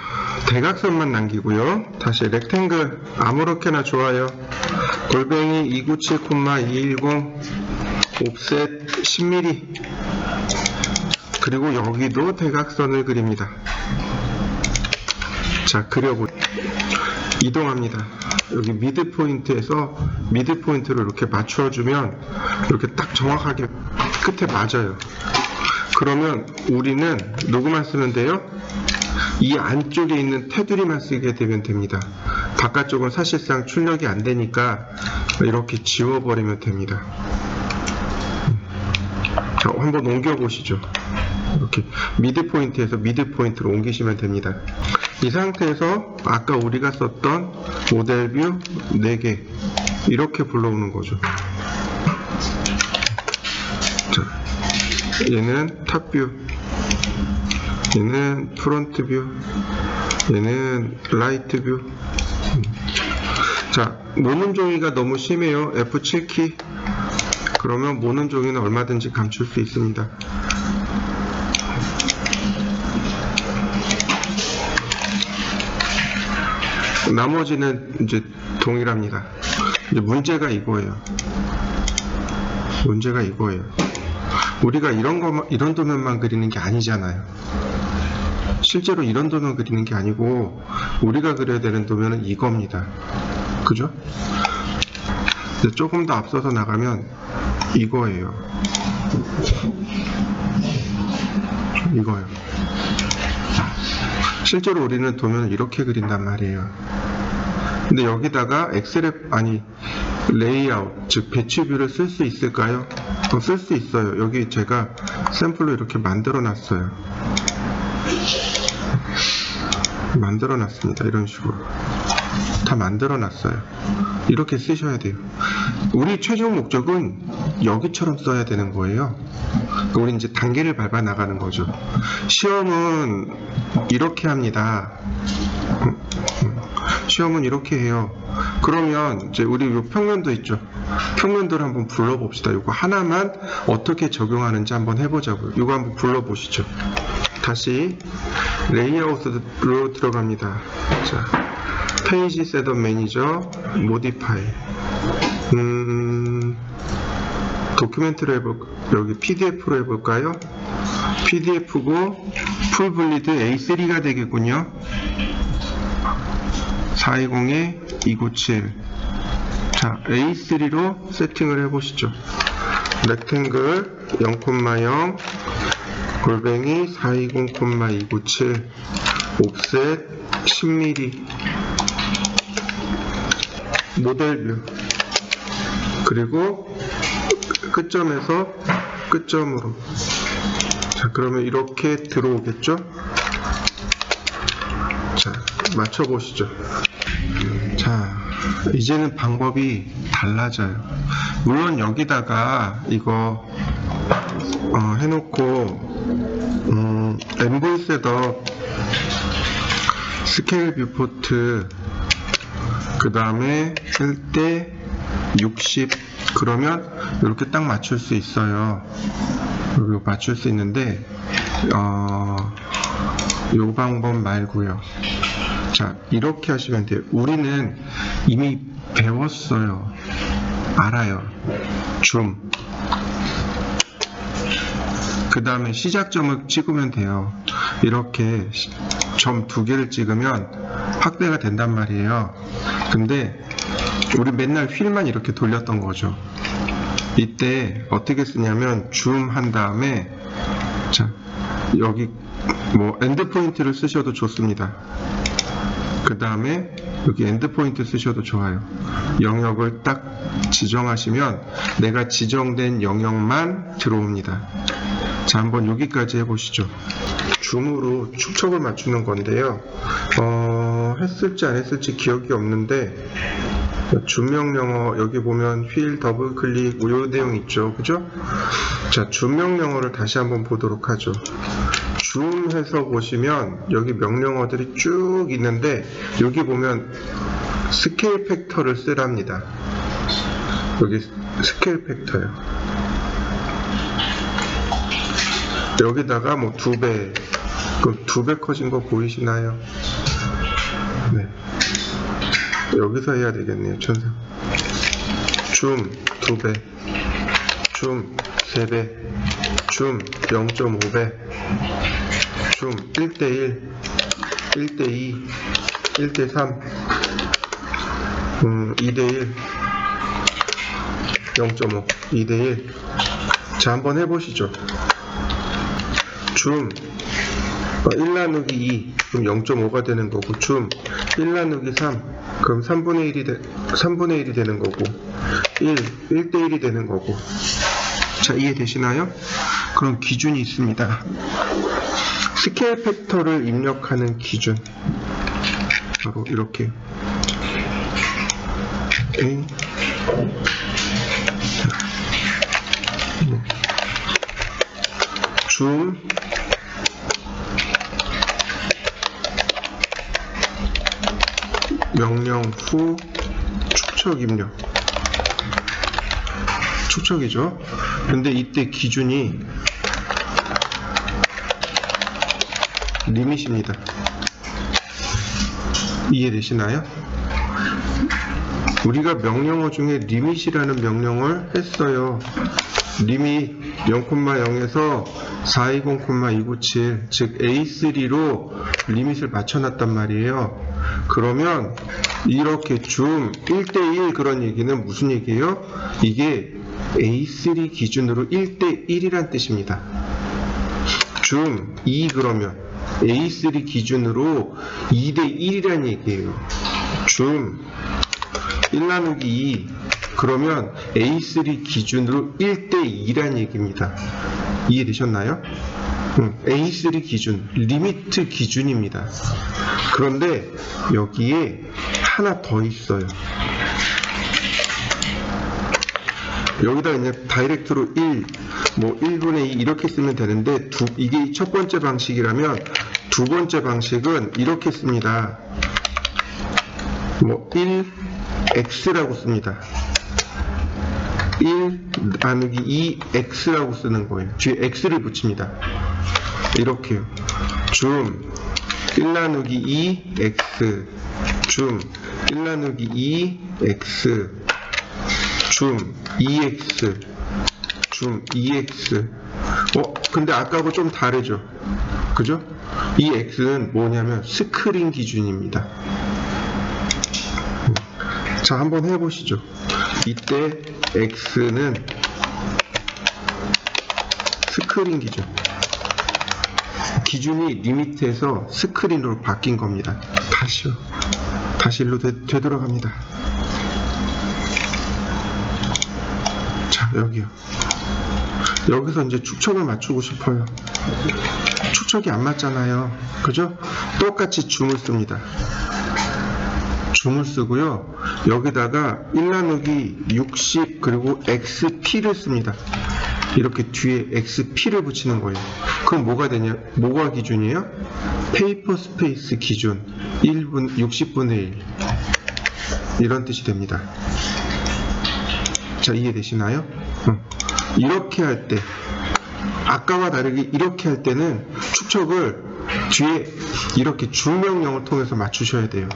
대각선만 남기고요. 다시 렉탱글 아무렇게나 좋아요. 골뱅이 297,210 옵셋 10mm. 그리고 여기도 대각선을 그립니다. 자, 이동합니다. 여기 미드 포인트에서 미드 포인트를 이렇게 맞춰주면 이렇게 딱 정확하게 끝에 맞아요. 그러면 우리는 누구만 쓰면 돼요? 이 안쪽에 있는 테두리만 쓰게 되면 됩니다. 바깥쪽은 사실상 출력이 안 되니까 이렇게 지워버리면 됩니다. 자, 한번 옮겨보시죠. 이렇게 미드 포인트에서 미드 포인트로 옮기시면 됩니다. 이 상태에서 아까 우리가 썼던 모델 뷰 4개 이렇게 불러오는 거죠. 자, 얘는 탑 뷰, 얘는 프론트 뷰, 얘는 라이트 뷰. 자, 모는 종이가 너무 심해요. F7키. 그러면 모는 종이는 얼마든지 감출 수 있습니다. 나머지는 이제 동일합니다. 이제 문제가 이거예요. 문제가 이거예요. 우리가 이런 도면만 그리는 게 아니잖아요. 실제로 이런 도면 그리는 게 아니고 우리가 그려야 되는 도면은 이겁니다. 그죠? 조금 더 앞서서 나가면 이거예요. 이거예요. 실제로 우리는 도면을 이렇게 그린단 말이에요. 근데 여기다가 레이아웃, 즉 배치뷰를 쓸 수 있을까요? 쓸 수 있어요. 여기 제가 샘플로 이렇게 만들어 놨어요. 만들어 놨습니다. 이런 식으로 다 만들어 놨어요. 이렇게 쓰셔야 돼요. 우리 최종 목적은 여기처럼 써야 되는 거예요. 우리 이제 단계를 밟아 나가는 거죠. 시험은 이렇게 합니다. 시험은 이렇게 해요. 그러면 이제 우리 요 평면도 있죠. 평면도를 한번 불러봅시다. 이거 하나만 어떻게 적용하는지 한번 해보자고요. 이거 한번 불러보시죠. 다시 레이아웃으로 들어갑니다. 자, 페이지 셋업 매니저, 모디파이. 도큐멘트로 여기 PDF로 해볼까요? PDF고 풀블리드 A3가 되겠군요. 420에 297. 자, A3로 세팅을 해보시죠. 렉탱글 0,0 골뱅이 420,297 옵셋 10mm 모델뷰 그리고 끝점에서 끝점으로. 자, 그러면 이렇게 들어오겠죠? 자, 맞춰보시죠. 자, 이제는 방법이 달라져요. 물론 여기다가 이거 해놓고 MV 셋업 스케일 뷰포트 그 다음에 할 때 60 그러면 이렇게 딱 맞출 수 있어요. 이렇게 맞출 수 있는데 요 방법 말고요. 자, 이렇게 하시면 돼요. 우리는 이미 배웠어요. 알아요. 줌. 그 다음에 시작점을 찍으면 돼요. 이렇게 점 2개를 찍으면 확대가 된단 말이에요. 근데 우리 맨날 휠만 이렇게 돌렸던 거죠. 이때 어떻게 쓰냐면 줌 한 다음에 자, 여기 뭐 엔드 포인트를 쓰셔도 좋습니다. 그 다음에 여기 엔드 포인트 쓰셔도 좋아요. 영역을 딱 지정하시면 내가 지정된 영역만 들어옵니다. 자, 한번 여기까지 해보시죠. 줌으로 축척을 맞추는 건데요. 했을지 안 했을지 기억이 없는데 줌 명령어 여기 보면 휠 더블 클릭 요 내용 있죠, 그죠? 자, 줌 명령어를 다시 한번 보도록 하죠. 줌해서 보시면 여기 명령어들이 쭉 있는데 여기 보면 스케일 팩터를 쓰랍니다. 여기 스케일 팩터요. 여기다가 뭐 2배, 그럼 2배 커진 거 보이시나요? 네. 여기서 해야 되겠네요, 천상. 줌 2배, 줌 3배, 줌 0.5배, 줌 1대1, 1대2, 1대3, 2대1, 0.5, 2대1. 자, 한번 해보시죠. 줌 1 나누기 2 그럼 0.5가 되는 거고, 줌 1 나누기 3 그럼 3분의 1이 되는 거고, 1대1이 되는 거고. 자, 이해되시나요? 그럼 기준이 있습니다. 스케일 팩터를 입력하는 기준 바로 이렇게 A 줌 명령 후 축척 입력. 축척이죠. 근데 이때 기준이 리밋입니다. 이해되시나요? 우리가 명령어 중에 리밋이라는 명령을 했어요. 리밋 0,0에서 420,297 즉 A3로 리밋을 맞춰놨단 말이에요. 그러면 이렇게 줌 1대1 그런 얘기는 무슨 얘기예요? 이게 A3 기준으로 1대1이란 뜻입니다. 줌 2 그러면 A3 기준으로 2대1이란 얘기예요. 줌 1 나누기 2 그러면 A3 기준으로 1대2란 얘기입니다. 이해되셨나요? A3 기준, 리미트 기준입니다. 그런데 여기에 하나 더 있어요. 여기다 그냥 다이렉트로 1, 뭐 1분의 2 이렇게 쓰면 되는데 이게 첫 번째 방식이라면 두 번째 방식은 이렇게 씁니다. 뭐 1x라고 씁니다. 1 나누기 2x라고 쓰는 거예요. 뒤에 x를 붙입니다. 이렇게요. 줌 1 나누기 2x 줌 1 나누기 2x 줌 2x 줌 2x 근데 아까하고 좀 다르죠? 그죠? 이 x는 뭐냐면 스크린 기준입니다. 자, 한번 해보시죠. 이때 X는 스크린 기준. 기준이 리미트에서 스크린으로 바뀐 겁니다. 다시요. 다시 일로 되돌아갑니다. 자, 여기요. 여기서 이제 축척을 맞추고 싶어요. 축척이 안 맞잖아요. 그죠? 똑같이 줌을 씁니다. 줌을 쓰고요. 여기다가 1 나누기 60 그리고 XP를 씁니다. 이렇게 뒤에 XP를 붙이는 거예요. 그럼 뭐가 되냐? 뭐가 기준이에요? 페이퍼 스페이스 기준 60분의 1 이런 뜻이 됩니다. 자, 이해되시나요? 이렇게 할 때, 아까와 다르게 이렇게 할 때는 축척을 뒤에 이렇게 줄 명령을 통해서 맞추셔야 돼요.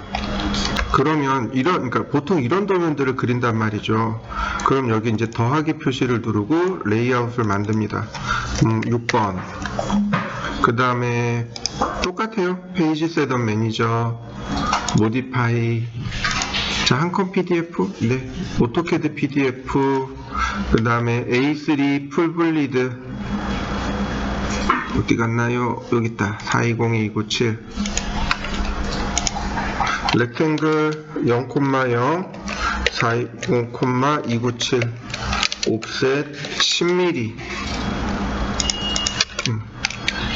그러면 그러니까 보통 이런 도면들을 그린단 말이죠. 그럼 여기 이제 더하기 표시를 누르고 레이아웃을 만듭니다. 6번. 그 다음에 똑같아요. 페이지 셋업 매니저, 모디파이. 자, 한컴 PDF, 네, 오토캐드 PDF, 그 다음에 A3 풀블리드, 어디 갔나요? 여기 있다. 420297. 렉탱글 0,0, 420,297, 옵셋 10mm.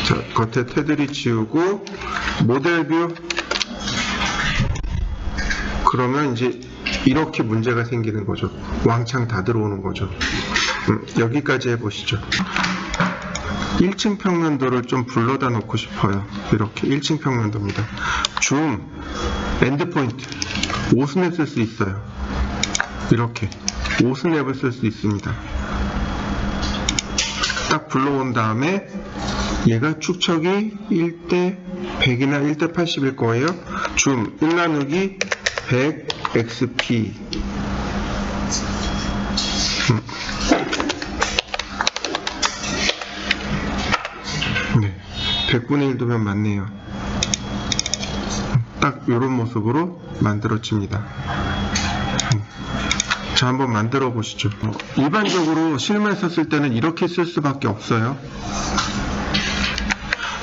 자, 겉에 테두리 지우고, 모델뷰. 그러면 이제 이렇게 문제가 생기는 거죠. 왕창 다 들어오는 거죠. 여기까지 해보시죠. 1층 평면도를 좀 불러다 놓고 싶어요. 이렇게 1층 평면도입니다. 줌, 엔드포인트, 오스냅 쓸 수 있어요. 이렇게 오스냅을 쓸 수 있습니다. 딱 불러온 다음에 얘가 축척이 1대 100이나 1대 80일 거예요. 줌 1 나누기 100 XP. 네, 100분의 1도면 맞네요. 딱 이런 모습으로 만들어집니다. 자, 한번 만들어 보시죠. 일반적으로 실무에 썼을 때는 이렇게 쓸 수밖에 없어요.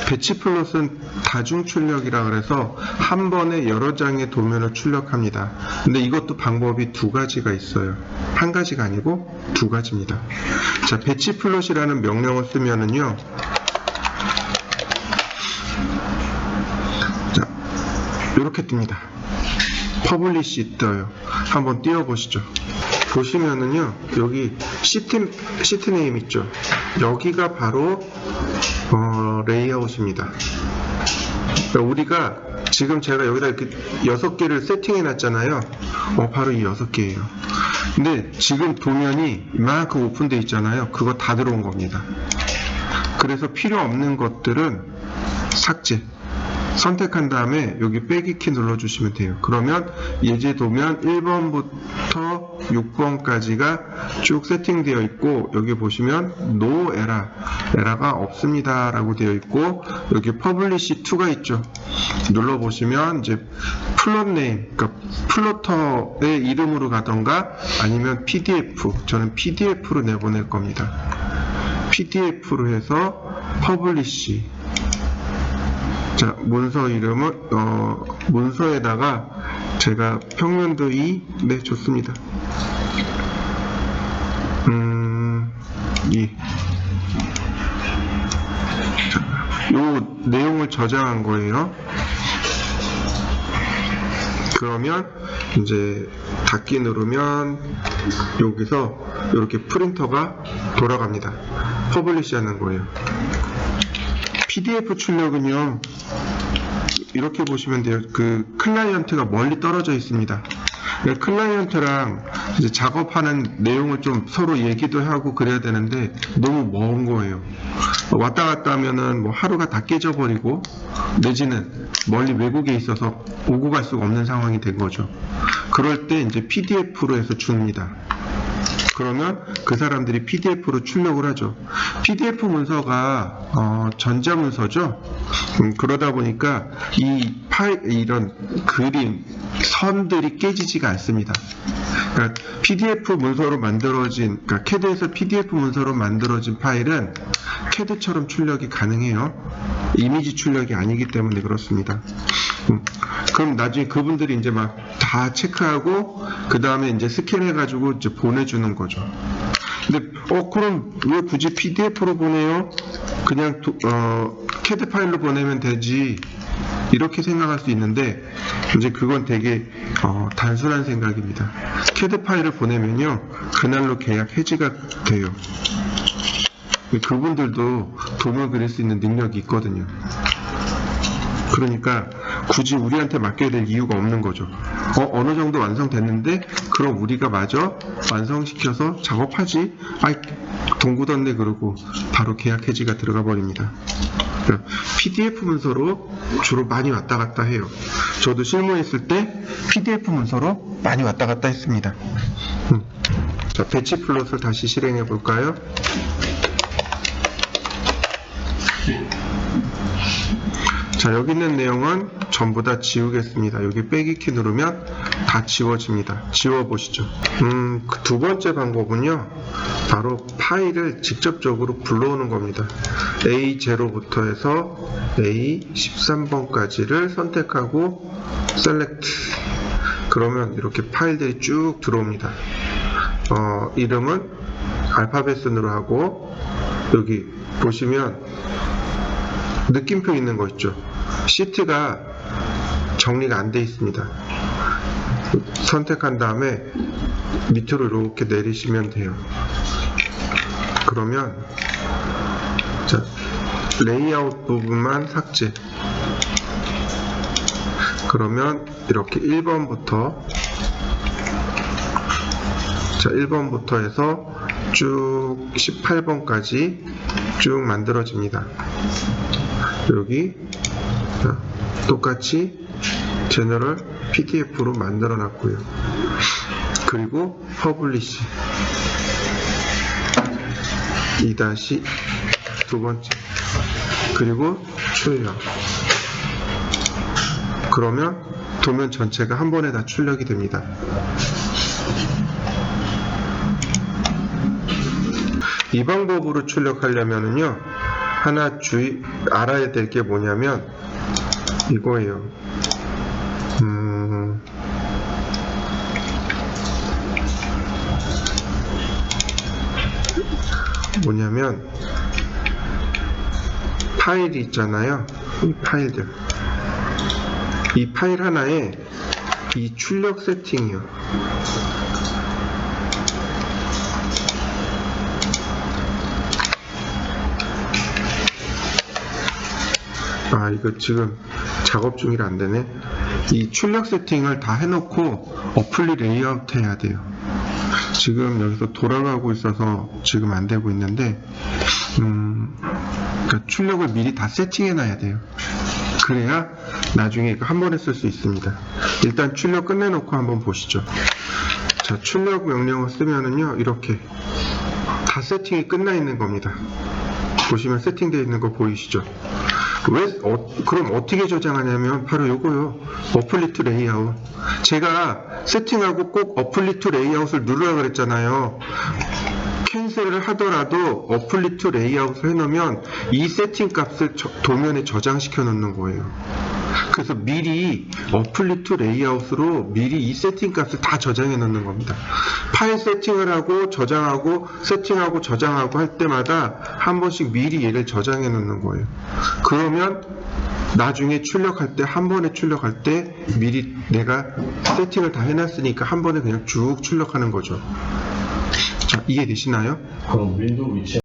배치 플롯은 다중 출력이라 그래서 한 번에 여러 장의 도면을 출력합니다. 근데 이것도 방법이 두 가지가 있어요. 한 가지가 아니고 두 가지입니다. 자, 배치 플롯이라는 명령을 쓰면은요. 자, 이렇게 뜹니다. 퍼블리시 떠요. 한번 띄워보시죠. 보시면은요, 여기 시트 네임 있죠. 여기가 바로 레이아웃입니다. 그러니까 우리가 지금 제가 여기다 이렇게 6개를 세팅해 놨잖아요. 바로 이 6개예요. 근데 지금 도면이 이만큼 오픈되어 있잖아요. 그거 다 들어온 겁니다. 그래서 필요 없는 것들은 삭제. 선택한 다음에 여기 빼기 키 눌러주시면 돼요. 그러면 예제 도면 1번부터 6번까지가 쭉 세팅되어 있고, 여기 보시면 No Error, 에러가 없습니다 라고 되어 있고, 여기 Publish to가 있죠. 눌러보시면 이제 플롯 네임, 그러니까 플로터의 이름으로 가던가 아니면 PDF, 저는 PDF로 내보낼 겁니다. PDF로 해서 Publish. 자, 문서 이름은 문서에다가 제가 평면도 2, 네, 좋습니다. 2. 자, 요 내용을 저장한 거예요. 그러면 이제 닫기 누르면 여기서 이렇게 프린터가 돌아갑니다. 퍼블리시 하는 거예요. PDF 출력은요, 이렇게 보시면 돼요. 그 클라이언트가 멀리 떨어져 있습니다. 클라이언트랑 이제 작업하는 내용을 좀 서로 얘기도 하고 그래야 되는데 너무 먼 거예요. 왔다 갔다 하면은 뭐 하루가 다 깨져버리고, 내지는 멀리 외국에 있어서 오고 갈 수가 없는 상황이 된 거죠. 그럴 때 이제 PDF로 해서 줍니다. 그러면 그 사람들이 PDF로 출력을 하죠. PDF 문서가 전자문서죠. 그러다 보니까 이 이런 그림, 선들이 깨지지가 않습니다. 그러니까 PDF 문서로 만들어진, 그러니까 CAD에서 PDF 문서로 만들어진 파일은 CAD처럼 출력이 가능해요. 이미지 출력이 아니기 때문에 그렇습니다. 그럼 나중에 그분들이 이제 막 다 체크하고 그 다음에 이제 스캔해가지고 이제 보내주는 거죠. 근데 그럼 왜 굳이 PDF로 보내요? 그냥 CAD 파일로 보내면 되지. 이렇게 생각할 수 있는데 이제 그건 되게 단순한 생각입니다. CAD 파일을 보내면요 그날로 계약 해지가 돼요. 그분들도 도면 그릴 수 있는 능력이 있거든요. 그러니까 굳이 우리한테 맡겨야 될 이유가 없는 거죠. 어느 정도 완성됐는데 그럼 우리가 마저 완성시켜서 작업하지. 동구던네 그러고 바로 계약 해지가 들어가 버립니다. PDF 문서로 주로 많이 왔다 갔다 해요. 저도 실무했을 때 PDF 문서로 많이 왔다 갔다 했습니다. 자, 배치 플롯을 다시 실행해 볼까요? 자, 여기 있는 내용은 전부 다 지우겠습니다. 여기 빼기 키 누르면 다 지워집니다. 지워보시죠. 그 두 번째 방법은요, 바로 파일을 직접적으로 불러오는 겁니다. A0부터 해서 A13번까지를 선택하고 셀렉트. 그러면 이렇게 파일들이 쭉 들어옵니다. 이름은 알파벳 순으로 하고, 여기 보시면 느낌표 있는 거 있죠. 시트가 정리가 안 돼 있습니다. 선택한 다음에 밑으로 이렇게 내리시면 돼요. 그러면 자, 레이아웃 부분만 삭제. 그러면 이렇게 1번부터 자, 1번부터 해서 쭉 18번까지 쭉 만들어집니다. 여기 똑같이 제너럴 PDF로 만들어 놨고요. 그리고 퍼블리시 2- 두 번째, 그리고 출력. 그러면 도면 전체가 한 번에 다 출력이 됩니다. 이 방법으로 출력하려면은요, 하나 알아야 될 게 뭐냐면 이거예요. 뭐냐면 파일이 있잖아요. 이 파일들. 이 파일 하나에 이 출력 세팅이요. 이거 지금 작업 중이라 안 되네. 이 출력 세팅을 다 해놓고 어플리 레이아웃 해야 돼요. 지금 여기서 돌아가고 있어서 지금 안 되고 있는데, 그러니까 출력을 미리 다 세팅해 놔야 돼요. 그래야 나중에 이거 한 번에 쓸 수 있습니다. 일단 출력 끝내놓고 한번 보시죠. 자, 출력 명령을 쓰면은요, 이렇게 다 세팅이 끝나 있는 겁니다. 보시면 세팅되어 있는 거 보이시죠? 그럼 어떻게 저장하냐면 바로 요거요. 어플리 투 레이아웃. 제가 세팅하고 꼭 어플리 투 레이아웃을 누르라 그랬잖아요. 캔슬을 하더라도 어플리 투 레이아웃을 해놓으면 이 세팅 값을 도면에 저장시켜 놓는 거예요. 그래서 미리 어플리 투 레이아웃으로 미리 이 세팅 값을 다 저장해 놓는 겁니다. 파일 세팅을 하고 저장하고 세팅하고 저장하고 할 때마다 한 번씩 미리 얘를 저장해 놓는 거예요. 그러면 나중에 출력할 때, 한 번에 출력할 때 미리 내가 세팅을 다 해놨으니까 한 번에 그냥 쭉 출력하는 거죠. 자, 이해되시나요? 그럼 윈도우 위치